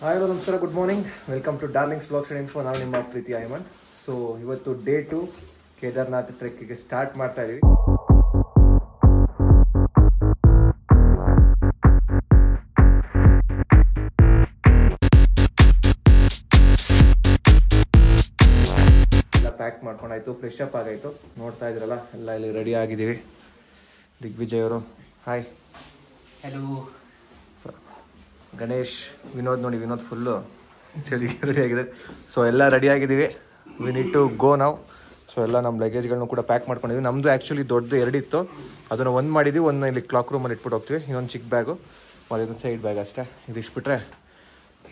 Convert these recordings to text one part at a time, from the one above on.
Hi ನಮಸ್ಕಾರ, good morning. Welcome to darlings blogs and info. ನಾವು ನಿಮ್ಮ ಪ್ರೀತಿ ಐಮನ್. ಸೊ ಇವತ್ತು ಡೇ 2 ಕೇದಾರ್ನಾಥ್ ಟ್ರೆಕ್ಕಿಗೆ ಸ್ಟಾರ್ಟ್ ಮಾಡ್ತಾ ಇದೀವಿ. ಎಲ್ಲ ಪ್ಯಾಕ್ ಮಾಡ್ಕೊಂಡಾಯ್ತು, ಫ್ರೆಶ್ ಅಪ್ ಆಗಾಯ್ತು. ನೋಡ್ತಾ ಇದ್ರಲ್ಲ, ಎಲ್ಲ ಇಲ್ಲಿ ರೆಡಿ ಆಗಿದ್ದೀವಿ. ದಿಗ್ವಿಜಯ್ ಅವರು ಹಾಯ್. ಹಲೋ. ಗಣೇಶ್, ವಿನೋದ್ ನೋಡಿ, ವಿನೋದ್ ಫುಲ್ಲು ಚಳಿ ರೆಡಿ ಆಗಿದೆ. ಸೊ ಎಲ್ಲ ರೆಡಿ ಆಗಿದ್ದೀವಿ. ವಿ ನೀಡ್ ಟು ಗೋ ನಾವು. ಸೊ ಎಲ್ಲ ನಮ್ಮ ಲಗೇಜ್ಗಳನ್ನೂ ಕೂಡ ಪ್ಯಾಕ್ ಮಾಡ್ಕೊಂಡಿದ್ವಿ. ನಮ್ಮದು ಆ್ಯಕ್ಚುಲಿ ದೊಡ್ಡದು ಎರಡಿತ್ತು, ಅದನ್ನು ಒಂದು ಮಾಡಿದ್ವಿ. ಒಂದು ಇಲ್ಲಿ ಕ್ಲಾಕ್ ರೂಮಲ್ಲಿ ಇಟ್ಬಿಟ್ಟು ಹೋಗ್ತೀವಿ, ಇನ್ನೊಂದು ಚಿಕ್ಕ ಬ್ಯಾಗು ಮತ್ತು ಇದೊಂದು ಸೈಡ್ ಬ್ಯಾಗ್ ಅಷ್ಟೇ. ಇದಿಷ್ಬಿಟ್ರೆ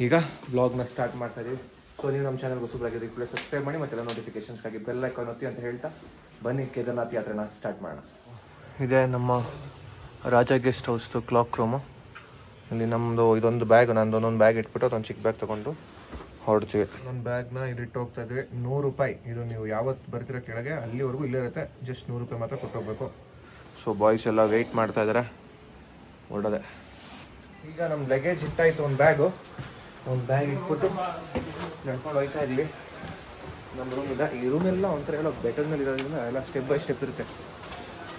ಈಗ ವ್ಲಾಗ್ನ ಸ್ಟಾರ್ಟ್ ಮಾಡ್ತಾ ಇದೀವಿ. ಸೊ ನೀವು ನಮ್ಮ ಚಾನಲ್ಗೆ ಹೊಸಬರಾಗಿದ್ದೀವಿ, ಕೂಡ ಸಬ್ಸ್ಕ್ರೈಬ್ ಮಾಡಿ, ಮತ್ತೆಲ್ಲ ನೋಟಿಫಿಕೇಷನ್ಸ್ಗಾಗಿ ಬೆಲ್ ಐಕಾನ್ ಒತ್ತಿ ಅಂತ ಹೇಳ್ತಾ ಬನ್ನಿ ಕೇದಾರ್ನಾಥ್ ಯಾತ್ರೆನ ಸ್ಟಾರ್ಟ್ ಮಾಡೋಣ. ಇದೇ ನಮ್ಮ ರಾಜ ಗೆಸ್ಟ್ ಹೌಸ್ದು ಕ್ಲಾಕ್ ರೂಮು. ಇಲ್ಲಿ ನಮ್ಮದು ಇದೊಂದು ಬ್ಯಾಗ್, ನಂದು ಒಂದೊಂದು ಬ್ಯಾಗ್ ಇಟ್ಬಿಟ್ಟು ಅದೊಂದು ಚಿಕ್ಕ ಬ್ಯಾಗ್ ತೊಗೊಂಡು ಹೊರಡ್ತೀವಿ. ಒಂದು ಬ್ಯಾಗ್ನ ಇಲ್ಲಿ ಇಟ್ಟು ಹೋಗ್ತಾ ಇದ್ವಿ. 100 ರೂಪಾಯಿ. ಇದು ನೀವು ಯಾವತ್ತು ಬರ್ತಿರೋ ಕೆಳಗೆ ಅಲ್ಲಿವರೆಗೂ ಇಲ್ಲೇ ಇರುತ್ತೆ. ಜಸ್ಟ್ 100 ರೂಪಾಯಿ ಮಾತ್ರ ಕೊಟ್ಟೋಗ್ಬೇಕು. ಸೊ ಬಾಯ್ಸ್ ಎಲ್ಲ ವೆಯ್ಟ್ ಮಾಡ್ತಾ ಇದ್ದಾರೆ, ಹೊರಡೋದೆ. ಈಗ ನಮ್ಮ ಲಗೇಜ್ ಇಟ್ಟಾಯಿತು. ಒಂದು ಬ್ಯಾಗ್ ಇಟ್ಬಿಟ್ಟು ನಡ್ಕೊಂಡು ಹೋಗ್ತಾ ಇದ್ವಿ. ನಮ್ಮ ರೂಮ್ ಇದೆ. ಈ ರೂಮೆಲ್ಲ ಒಂಥರ ಎಲ್ಲ ಬೆಟರ್ ಮೇಲೆ ಇರೋದ್ರಿಂದ ಎಲ್ಲ ಸ್ಟೆಪ್ ಬೈ ಸ್ಟೆಪ್ ಇರುತ್ತೆ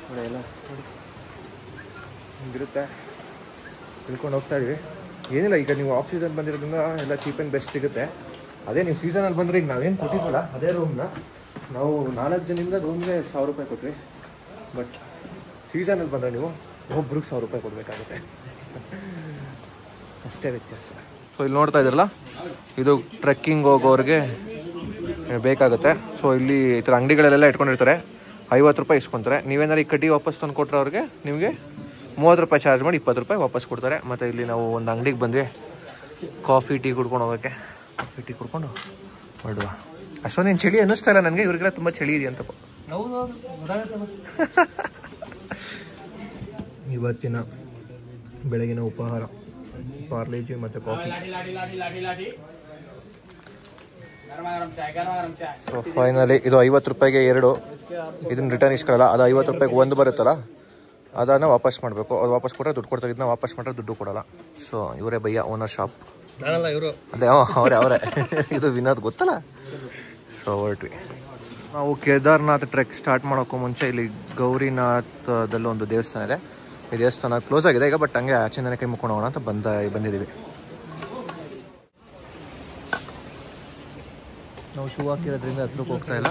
ನೋಡಿ. ಎಲ್ಲ ನೋಡಿ ಹಿಂಗಿರುತ್ತೆ. ತಿಳ್ಕೊಂಡು ಹೋಗ್ತಾ ಇದೀವಿ. ಏನಿಲ್ಲ, ಈಗ ನೀವು ಆಫ್ ಸೀಸನ್ ಬಂದಿರೋದ್ರಿಂದ ಎಲ್ಲ ಚೀಪ್ ಆ್ಯಂಡ್ ಬೆಸ್ಟ್ ಸಿಗುತ್ತೆ. ಅದೇ ನೀವು ಸೀಸನಲ್ಲಿ ಬಂದರೆ ಈಗ ನಾವೇನು ಕೊಟ್ಟಿದ್ವಲ್ಲ ಅದೇ ರೂಮ್ನ ನಾವು 4 ಜನದಿಂದ ರೂಮ್ಗೆ 1000 ರೂಪಾಯಿ ಕೊಟ್ವಿ. ಬಟ್ ಸೀಸನಲ್ಲಿ ಬಂದರೆ ನೀವು ಒಬ್ರಿಗೆ 1000 ರೂಪಾಯಿ ಕೊಡಬೇಕಾಗುತ್ತೆ, ಅಷ್ಟೇ ವ್ಯತ್ಯಾಸ. ಸೊ ಇಲ್ಲಿ ನೋಡ್ತಾ ಇದ್ರಲ್ಲ, ಇದು ಟ್ರೆಕ್ಕಿಂಗ್ ಹೋಗೋರಿಗೆ ಬೇಕಾಗುತ್ತೆ. ಸೊ ಇಲ್ಲಿ ಈ ಥರ ಅಂಗಡಿಗಳಲ್ಲೆಲ್ಲ ಇಟ್ಕೊಂಡಿರ್ತಾರೆ. 50 ರೂಪಾಯಿ ಇಸ್ಕೊತಾರೆ. ನೀವೇನಾದ್ರು ಈ ಕಡ್ಡಿ ವಾಪಸ್ ತಂದು ಕೊಟ್ಟರೆ ಅವ್ರಿಗೆ ನಿಮಗೆ 30 ರೂಪಾಯಿ ಚಾರ್ಜ್ ಮಾಡಿ 20 ರೂಪಾಯಿ ವಾಪಸ್ ಕೊಡ್ತಾರೆ. ಮತ್ತು ಇಲ್ಲಿ ನಾವು ಒಂದು ಅಂಗಡಿಗೆ ಬಂದ್ವಿ, ಕಾಫಿ ಟೀ ಕುಡ್ಕೊಂಡು ಹೋಗೋಕ್ಕೆ. ಕಾಫಿ ಟೀ ಕುಡ್ಕೊಂಡು ಹೊರಡುವ. ಅಷ್ಟೊಂದೇನು ಚಳಿ ಅನ್ನಿಸ್ತಾ ಇಲ್ಲ ನನಗೆ. ಇವ್ರಿಗೆಲ್ಲ ತುಂಬ ಚಳಿ ಇದೆಯಂತಪ್ಪ. ಇವತ್ತಿನ ಬೆಳಗಿನ ಉಪಹಾರ ಪಾರ್ಲೇಜಿ ಮತ್ತು ಕಾಫಿ. ಸೊ ಫೈನಲಿ ಇದು 50 ರೂಪಾಯಿಗೆ 2. ಇದನ್ನ ರಿಟರ್ನ್ ಇಸ್ಕೊಳ್ಳಲ್ಲ. ಅದು 50 ರೂಪಾಯಿಗೆ 1 ಬರುತ್ತಲ್ಲ, ಅದನ್ನು ವಾಪಸ್ ಮಾಡಬೇಕು. ಅದು ವಾಪಸ್ ಕೊಟ್ಟರೆ ದುಡ್ಡು ಕೊಡ್ತಾರೆ, ಇದನ್ನ ವಾಪಸ್ ಮಾಡಿದ್ರೆ ದುಡ್ಡು ಕೊಡೋಲ್ಲ. ಸೊ ಇವರೇ ಭಯ್ಯ, ಓನರ್ ಶಾಪ್. ಇವರು ಅದೇ ಅವರೇ ಇದು ವಿನೋದ್ ಗೊತ್ತಲ್ಲ. ಸೊ ಹೊರಟ್ವಿ ನಾವು. ಕೇದಾರ್ನಾಥ್ ಟ್ರೆಕ್ ಸ್ಟಾರ್ಟ್ ಮಾಡೋಕ್ಕೂ ಮುಂಚೆ ಇಲ್ಲಿ ಗೌರಿನಾಥದಲ್ಲಿ ಒಂದು ದೇವಸ್ಥಾನ ಇದೆ. ಈ ದೇವಸ್ಥಾನ ಕ್ಲೋಸ್ ಆಗಿದೆ ಈಗ, ಬಟ್ ಹಂಗೆ ಆಚೆಯಿಂದನೇ ಕೈ ಮುಕ್ಕೊಂಡು ಹೋಗೋಣ ಅಂತ ಬಂದಿದ್ದೀವಿ. ನಾವು ಶೂ ಹಾಕಿರೋದ್ರಿಂದ ಹತ್ರಕ್ಕೆ ಹೋಗ್ತಾ ಇಲ್ಲ.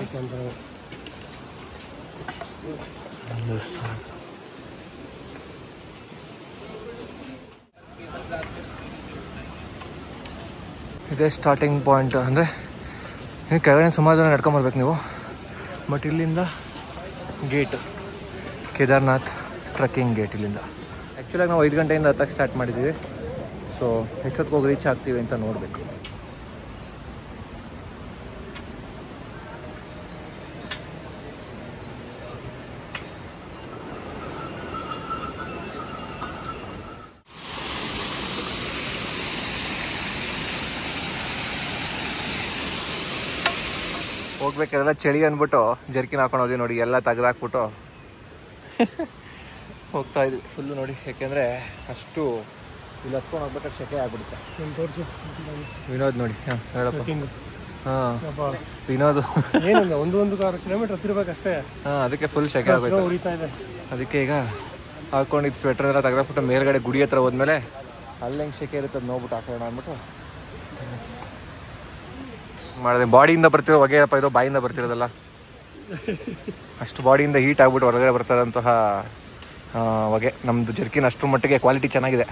ಇದೇ ಸ್ಟಾರ್ಟಿಂಗ್ ಪಾಯಿಂಟ್. ಅಂದರೆ ಇನ್ನು ಕೆಳಗಡೆ ಸುಮಾರು ಜನ ನಡ್ಕೊಂಬರ್ಬೇಕು ನೀವು. ಬಟ್ ಇಲ್ಲಿಂದ ಗೇಟ್, ಕೇದಾರ್ನಾಥ್ ಟ್ರೆಕ್ಕಿಂಗ್ ಗೇಟ್ ಇಲ್ಲಿಂದ. ಆ್ಯಕ್ಚುಲಾಗಿ ನಾವು 5 ಗಂಟೆಯಿಂದ ಹತ್ತಕ್ಕೆ ಸ್ಟಾರ್ಟ್ ಮಾಡಿದ್ದೀವಿ. ಸೊ ಎಷ್ಟೊತ್ತಿಗೆ ಹೋಗಿ ರೀಚ್ ಆಗ್ತೀವಿ ಅಂತ ನೋಡಬೇಕು. ಹೋಗ್ಬೇಕಾದ್ರೆಲ್ಲ ಚಳಿ ಅಂದ್ಬಿಟ್ಟು ಜರ್ಕಿನ್ ಹಾಕೊಂಡು ಹೋದ್ವಿ ನೋಡಿ. ಎಲ್ಲ ತೆಗೆದಾಕ್ಬಿಟ್ಟು ಹೋಗ್ತಾ ಇದ್ವಿ ಫುಲ್ಲು ನೋಡಿ. ಯಾಕೆಂದರೆ ಅಷ್ಟು ಇಲ್ಲಿ ಹತ್ಕೊಂಡು ಹೋಗ್ಬೇಕಾದ್ರೆ ಸೆಕೆ ಆಗ್ಬಿಡುತ್ತೆ. ವಿನೋದ್ ನೋಡಿ, ಹಾಂ ಹೇಳಪ್ಪ. ಹಾಂ ವಿನೋದ್ ಏನಿಲ್ಲ, ಒಂದು ಕಿಲೋಮೀಟರ್ ಹತ್ತಿರಬೇಕಷ್ಟೇ. ಹಾಂ, ಅದಕ್ಕೆ ಫುಲ್ ಸೆಕೆ ಆಗೋಯ್ತು. ಅದಕ್ಕೆ ಈಗ ಹಾಕೊಂಡಿದ್ದು ಸ್ವೆಟರ್ ಎಲ್ಲ ತೆಗೆದಾಕ್ಬಿಟ್ಟು ಮೇಲ್ಗಡೆ ಗುಡಿ ಹತ್ರ ಹೋದ್ಮೇಲೆ ಅಲ್ಲಿ ಹೆಂಗೆ ಸೆಕೆ ಇರುತ್ತೆ ಅದು ನೋಡ್ಬಿಟ್ಟು ಹಾಕೋಣ ಅಂದ್ಬಿಟ್ಟು ಮಾಡಿದೆ. ಬಾಡಿಯಿಂದ ಬರ್ತಿರೋ ಹೊಗೆಯಪ್ಪ ಇದು, ಬಾಯಿಂದ ಬರ್ತಿರೋದಲ್ಲ. ಅಷ್ಟು ಬಾಡಿಯಿಂದ ಹೀಟ್ ಆಗ್ಬಿಟ್ಟು ಹೊರಗಡೆ ಬರ್ತಾರಂತಹ ಹೊಗೆ. ನಮ್ಮದು ಜರ್ಕಿನ್ ಅಷ್ಟರ ಮಟ್ಟಿಗೆ ಕ್ವಾಲಿಟಿ ಚೆನ್ನಾಗಿದೆ.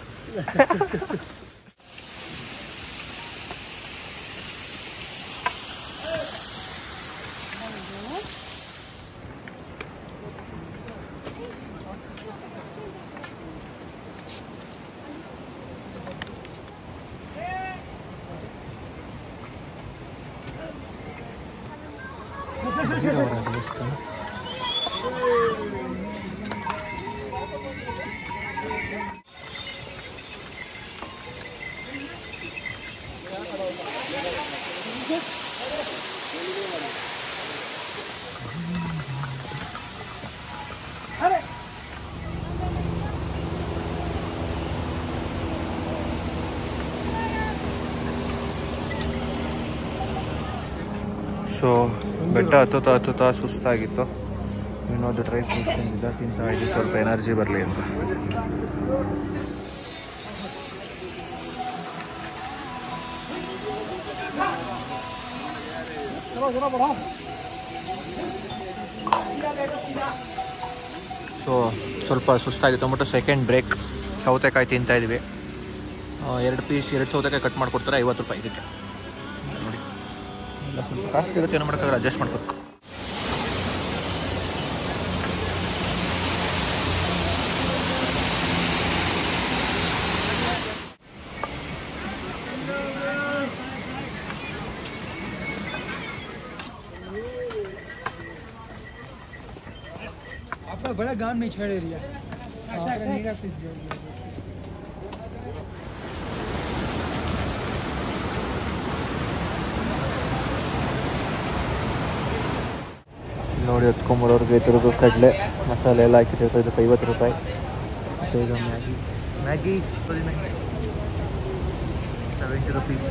ಸೊ ಬೆಟ್ಟ ಹತ್ತುತ್ತಾ ಸುಸ್ತಾಗಿತ್ತು. ಇನ್ನೊಂದು ಡ್ರೈ ಫ್ರೂಟ್ಸ್ ತಿಂದಿದ್ದ, ತಿಂತಾ ಇದ್ದು ಸ್ವಲ್ಪ ಎನರ್ಜಿ ಬರಲಿ ಅಂತ. ಸೊ ಸ್ವಲ್ಪ ಸುಸ್ತಾಗಿತ್ತು ಅಂದ್ಬಿಟ್ಟು ಸೆಕೆಂಡ್ ಬ್ರೇಕ್ ಸೌತೆಕಾಯಿ ತಿಂತಾ ಇದ್ವಿ. 2 ಸೌತೆಕಾಯಿ ಕಟ್ ಮಾಡಿಕೊಡ್ತಾರೆ, 50 ರೂಪಾಯಿ ಇದಕ್ಕೆ. ನೋಡಿ ಎಲ್ಲ ಸ್ವಲ್ಪ ಕಾಸ್ಟ್ಲಿ ಇರುತ್ತೆ, ಏನು ಮಾಡೋಕ್ಕಾಗಲ್ಲ, ಅಡ್ಜಸ್ಟ್ ಮಾಡ್ಬೇಕು. बड़ा गांव नहीं छेड़ एरिया ನೋಡಿ ಹೊತ್ಕೊಂಬರೋರಿಗೆ ಇದ್ರದ್ದು ಕಡಲೆ ಮಸಾಲೆ ಎಲ್ಲ ಹಾಕಿಟ್ಟಿರ್ತಾರೆ. ಇದಕ್ಕೆ 50 ರೂಪಾಯಿ. ಮತ್ತು ಈಗ ಮ್ಯಾಗಿ 70 ರುಪೀಸ್.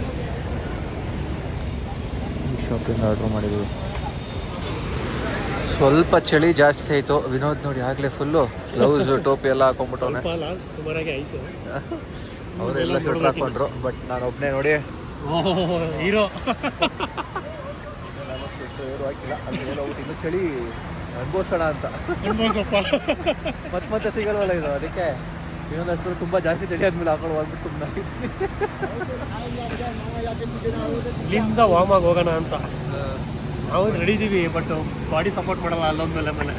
ಈ ಶಾಪಿಂದ ಆರ್ಡ್ರ್ ಮಾಡಿದ್ವಿ. ಸ್ವಲ್ಪ ಚಳಿ ಜಾಸ್ತಿ ಆಯಿತು. ವಿನೋದ್ ನೋಡಿ ಆಗಲೇ ಫುಲ್ಲು ಗ್ಲೌಸ್ ಟೋಪಿ ಎಲ್ಲ ಹಾಕೊಂಡ್ಬಿಟ್ಟವನೆ. ಸುಮಾರಾಗಿ ಆಯಿತು. ಅವರೆಲ್ಲ ಸ್ವೆಟ್ರ್ ಹಾಕೊಂಡ್ರು, ಬಟ್ ನಾನು ಒಬ್ಬನೇ ನೋಡಿ ಹೀರೋ ಏನು ಹಾಕಿಲ್ಲ. ಅಲ್ಲಿ ಹೋಗ್ಬಿಟ್ಟು ಇನ್ನೂ ಚಳಿ ಅನ್ಭವಿಸೋಣ ಅಂತ. ಮತ್ತೆ ಸಿಗಲ್ವಲ್ಲ ಇದು, ಅದಕ್ಕೆ ಇನ್ನೊಂದು ಅಷ್ಟು ತುಂಬ ಜಾಸ್ತಿ ಚಳಿ ಆದ್ಮೇಲೆ ಹಾಕೊಂಡು ಹೋಗ್ಬಿಟ್ಟು ಸುಮ್ಮನೆ ಇಲ್ಲಿಂದ ವಾಮಾಗಿ ಹೋಗೋಣ ಅಂತ ನಾವು ರೆಡಿ ಇದ್ದೀವಿ. ಬಟ್ ಬಾಡಿ ಸಪೋರ್ಟ್ ಮಾಡಲ್ಲ ಅಲ್ಲೊಂದ್ಮೇಲೆ ಮನೆ.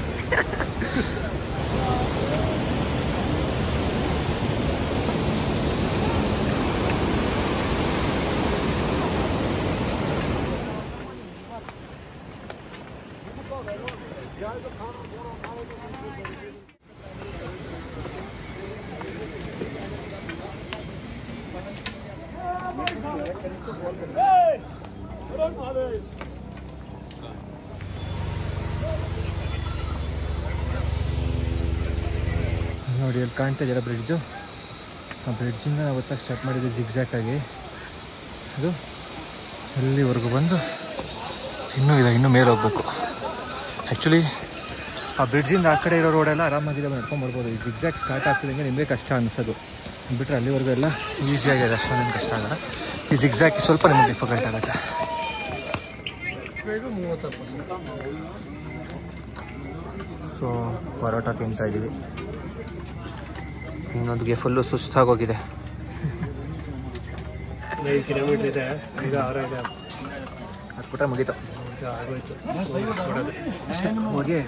ನೋಡಿ ಅಲ್ಲಿ ಕಾಣ್ತಾ ಇದೆಯಲ್ಲ ಬ್ರಿಡ್ಜು, ಆ ಬ್ರಿಡ್ಜಿಂದ ನಾವು ಹೊತ್ತಾಗಿ ಸ್ಟಾರ್ಟ್ ಮಾಡಿದ್ವಿ ಜಿಗ್ಜ್ಯಾಕಾಗಿ. ಅದು ಅಲ್ಲಿವರೆಗೂ ಬಂದು ಇನ್ನೂ ಮೇಲೆ ಹೋಗ್ಬೇಕು. ಆ್ಯಕ್ಚುಲಿ ಆ ಬ್ರಿಡ್ಜಿಂದ ಆ ಕಡೆ ಇರೋ ರೋಡೆಲ್ಲ ಆರಾಮಾಗಿದೆ, ನಡ್ಕೊಂಡು ಬರ್ಬೋದು. ಈ ಜಿಗ್ಜ್ಯಾಕ್ ಸ್ಟಾರ್ಟ್ ಆಗ್ತಿದ್ದಂಗೆ ನಿಮಗೆ ಕಷ್ಟ ಅನಿಸೋದು, ಬಿಟ್ಟರೆ ಅಲ್ಲಿವರೆಗೂ ಎಲ್ಲ ಈಸಿಯಾಗಿದೆ, ಅಷ್ಟೊಂದೇನು ಕಷ್ಟ ಆಗಲ್ಲ. ಈ ಜಿಗ್ಜ್ಯಾಕ್ ಸ್ವಲ್ಪ ನಿಮಗೆ ಡಿಫಿಕಲ್ಟ್ ಆಗುತ್ತೆ. ಸೊ ಪರೋಟ ತಿಂತಾ ಇದ್ದೀವಿ. ಇನ್ನೊಂದಿಗೆ ಫುಲ್ಲು ಸುಸ್ತಾಗೋಗಿದೆ. 5 ಕಿಲೋಮೀಟ್ರ್ ಇದೆ, ಈಗ 6 ಇದೆ. ಹತ್ಬಿಟ್ರೆ ಮುಗೀತು, ಅಷ್ಟೇ. ಹೋಗಿ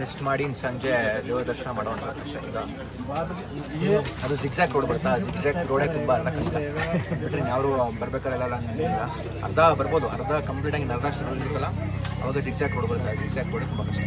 ರೆಸ್ಟ್ ಮಾಡಿ ಸಂಜೆ ದೇವರ ದರ್ಶನ ಮಾಡೋಣ ಅಷ್ಟೇ. ಈಗ ಅದು ಜಿಗ್ಜ್ಯಾಕ್ ರೋಡ್ ಬರ್ತಾ, ಜಿಗ್ಜ್ಯಾಕ್ ರೋಡೇ ತುಂಬ ಕಷ್ಟ. ಬಿಟ್ಟರೆ ಯಾರು ಬರ್ಬೇಕಾರೆಲ್ಲ ಅರ್ಧ ಬರ್ಬೋದು, ಅರ್ಧ ಕಂಪ್ಲೀಟಾಗಿ ಅರ್ಧ ಇರುತ್ತಲ್ಲ, ಅವಾಗ ಜಿಗ್ಜ್ಯಾಕ್ ರೋಡ್ ಬರುತ್ತೆ. ಜಿಗ್ಜ್ಯಾಕ್ ರೋಡ್ ತುಂಬ ಕಷ್ಟ.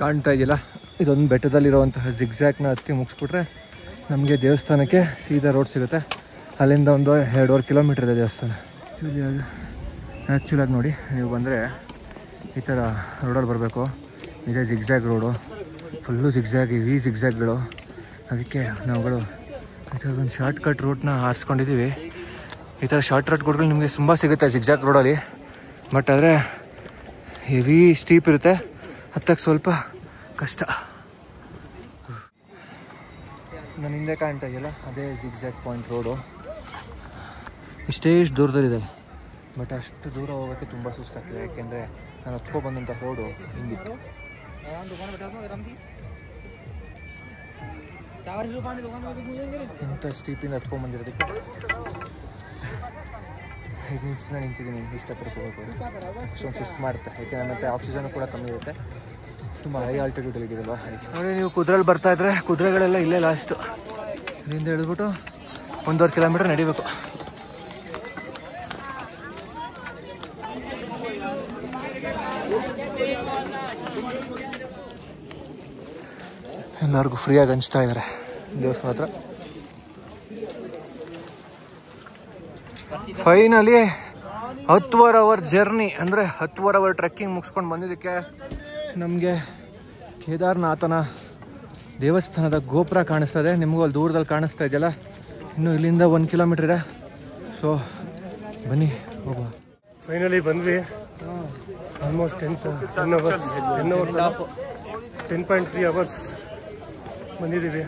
ಕಾಣ್ತಾ ಇದೆಯಲ್ಲ, ಇದೊಂದು ಬೆಟ್ಟದಲ್ಲಿರುವಂತಹ ಜಿಗ್ಜ್ಯಾಕ್ನ ಹತ್ತಿ ಮುಗಿಸ್ಬಿಟ್ರೆ ನಮಗೆ ದೇವಸ್ಥಾನಕ್ಕೆ ಸೀದಾ ರೋಡ್ ಸಿಗುತ್ತೆ. ಅಲ್ಲಿಂದ ಒಂದು 2.5 ಕಿಲೋಮೀಟ್ರ್ ಇದೆ ದೇವಸ್ಥಾನ. ಆ್ಯಕ್ಚುಲಾಗಿ ನೋಡಿ, ನೀವು ಬಂದರೆ ಈ ಥರ ರೋಡಲ್ಲಿ ಬರಬೇಕು. ಇದೇ zigzag road, full zigzag, heavy ಜಿಗ್ಜ್ಯಾಗ್ಗಳು. ಅದಕ್ಕೆ ನಾವುಗಳು ಈ ಥರದೊಂದು ಶಾರ್ಟ್ ಕಟ್ ರೂಟ್ನ ಆರಿಸ್ಕೊಂಡಿದ್ದೀವಿ. ಈ ಥರ ಶಾರ್ಟ್ ಕಟ್ ರೋಡ್ಗಳು ನಿಮಗೆ ತುಂಬ ಸಿಗುತ್ತೆ ಜಿಗ್ಜ್ಯಾಗ್ ರೋಡಲ್ಲಿ, ಬಟ್ ಆದರೆ ಹೆವಿ ಸ್ಟೀಪ್ ಇರುತ್ತೆ, ಹತ್ತಕ್ಕೆ ಸ್ವಲ್ಪ ಕಷ್ಟ. ನನ್ನ ಹಿಂದೆ ಕಾಣ್ತಾ ಇದೆಯಲ್ಲ, ಅದೇ ಜಿಗ್ಜ್ಯಾಗ್ ಪಾಯಿಂಟ್ ರೋಡು. ಇಷ್ಟು ದೂರದಲ್ಲಿದೆ, ಬಟ್ ಅಷ್ಟು ದೂರ ಹೋಗೋಕ್ಕೆ ತುಂಬ ಸುಸ್ತಾಗ್ತದೆ. ಯಾಕೆಂದರೆ ನಾನು ಹತ್ಕೊಬಂದಂಥ ರೋಡು ಹಿಂಗಿತ್ತು. ಇಂಥ ಸ್ಟೀಪಿಂದ ಹತ್ಕೊಂಡ್ಬಂದಿರೋದಕ್ಕೆ 5 ನಿಮಿಷದಿಂದ ನಿಂತಿದ್ದೀನಿ. ಇಷ್ಟಪಟ್ಟು ಹೋಗೋದು ಅಷ್ಟೊಂದು ಸುಸ್ತು ಮಾಡುತ್ತೆ. ಯಾಕೆ ನನ್ನ ಹತ್ರ ಆಕ್ಸಿಜನ್ ಕೂಡ ಕಮ್ಮಿ ಇರುತ್ತೆ, ತುಂಬ ಹೈ ಆಲ್ಟಿಟ್ಯೂಡಲ್ಲಿ ಇದೆಯಲ್ವ. ನೋಡಿ, ನೀವು ಕುದುರೆಯಲ್ಲಿ ಬರ್ತಾ ಇದ್ರೆ ಕುದುರೆಗಳೆಲ್ಲ ಇಲ್ಲೇ ಲಾಸ್ಟು. ಇಲ್ಲಿಂದ ಇಳಿದ್ಬಿಟ್ಟು 1.5 ಕಿಲೋಮೀಟ್ರ್ ನಡಿಬೇಕು. ಎಲ್ಲರಿಗೂ ಫ್ರೀಯಾಗಿ ಹಂಚ್ತಾ ಇದ್ದಾರೆ ದೇವಸ್ಥಾನ ಹತ್ರ. ಫೈನಲಿ 10 ಅವರ್ ಜರ್ನಿ ಅಂದರೆ 10 ಅವರ್ ಟ್ರೆಕ್ಕಿಂಗ್ ಮುಗಿಸ್ಕೊಂಡು ಬಂದಿದ್ದಕ್ಕೆ ನಮಗೆ ಕೇದಾರನಾಥನ ದೇವಸ್ಥಾನದ ಗೋಪುರ ಕಾಣಿಸ್ತದೆ. ನಿಮಗೂ ಅಲ್ಲಿ ದೂರದಲ್ಲಿ ಕಾಣಿಸ್ತಾ ಇದೆಯಲ್ಲ, ಇನ್ನು ಇಲ್ಲಿಂದ 1 ಕಿಲೋಮೀಟ್ರ್ ಇದೆ. ಸೊ ಬನ್ನಿ ಹೋಗುವ. ಫೈನಲಿ ಬಂದ್ವಿ. ಆಲ್ಮೋಸ್ಟ್ 10.3 ಅವರ್ಸ್ ಬಂದಿದ್ದೀವಿ.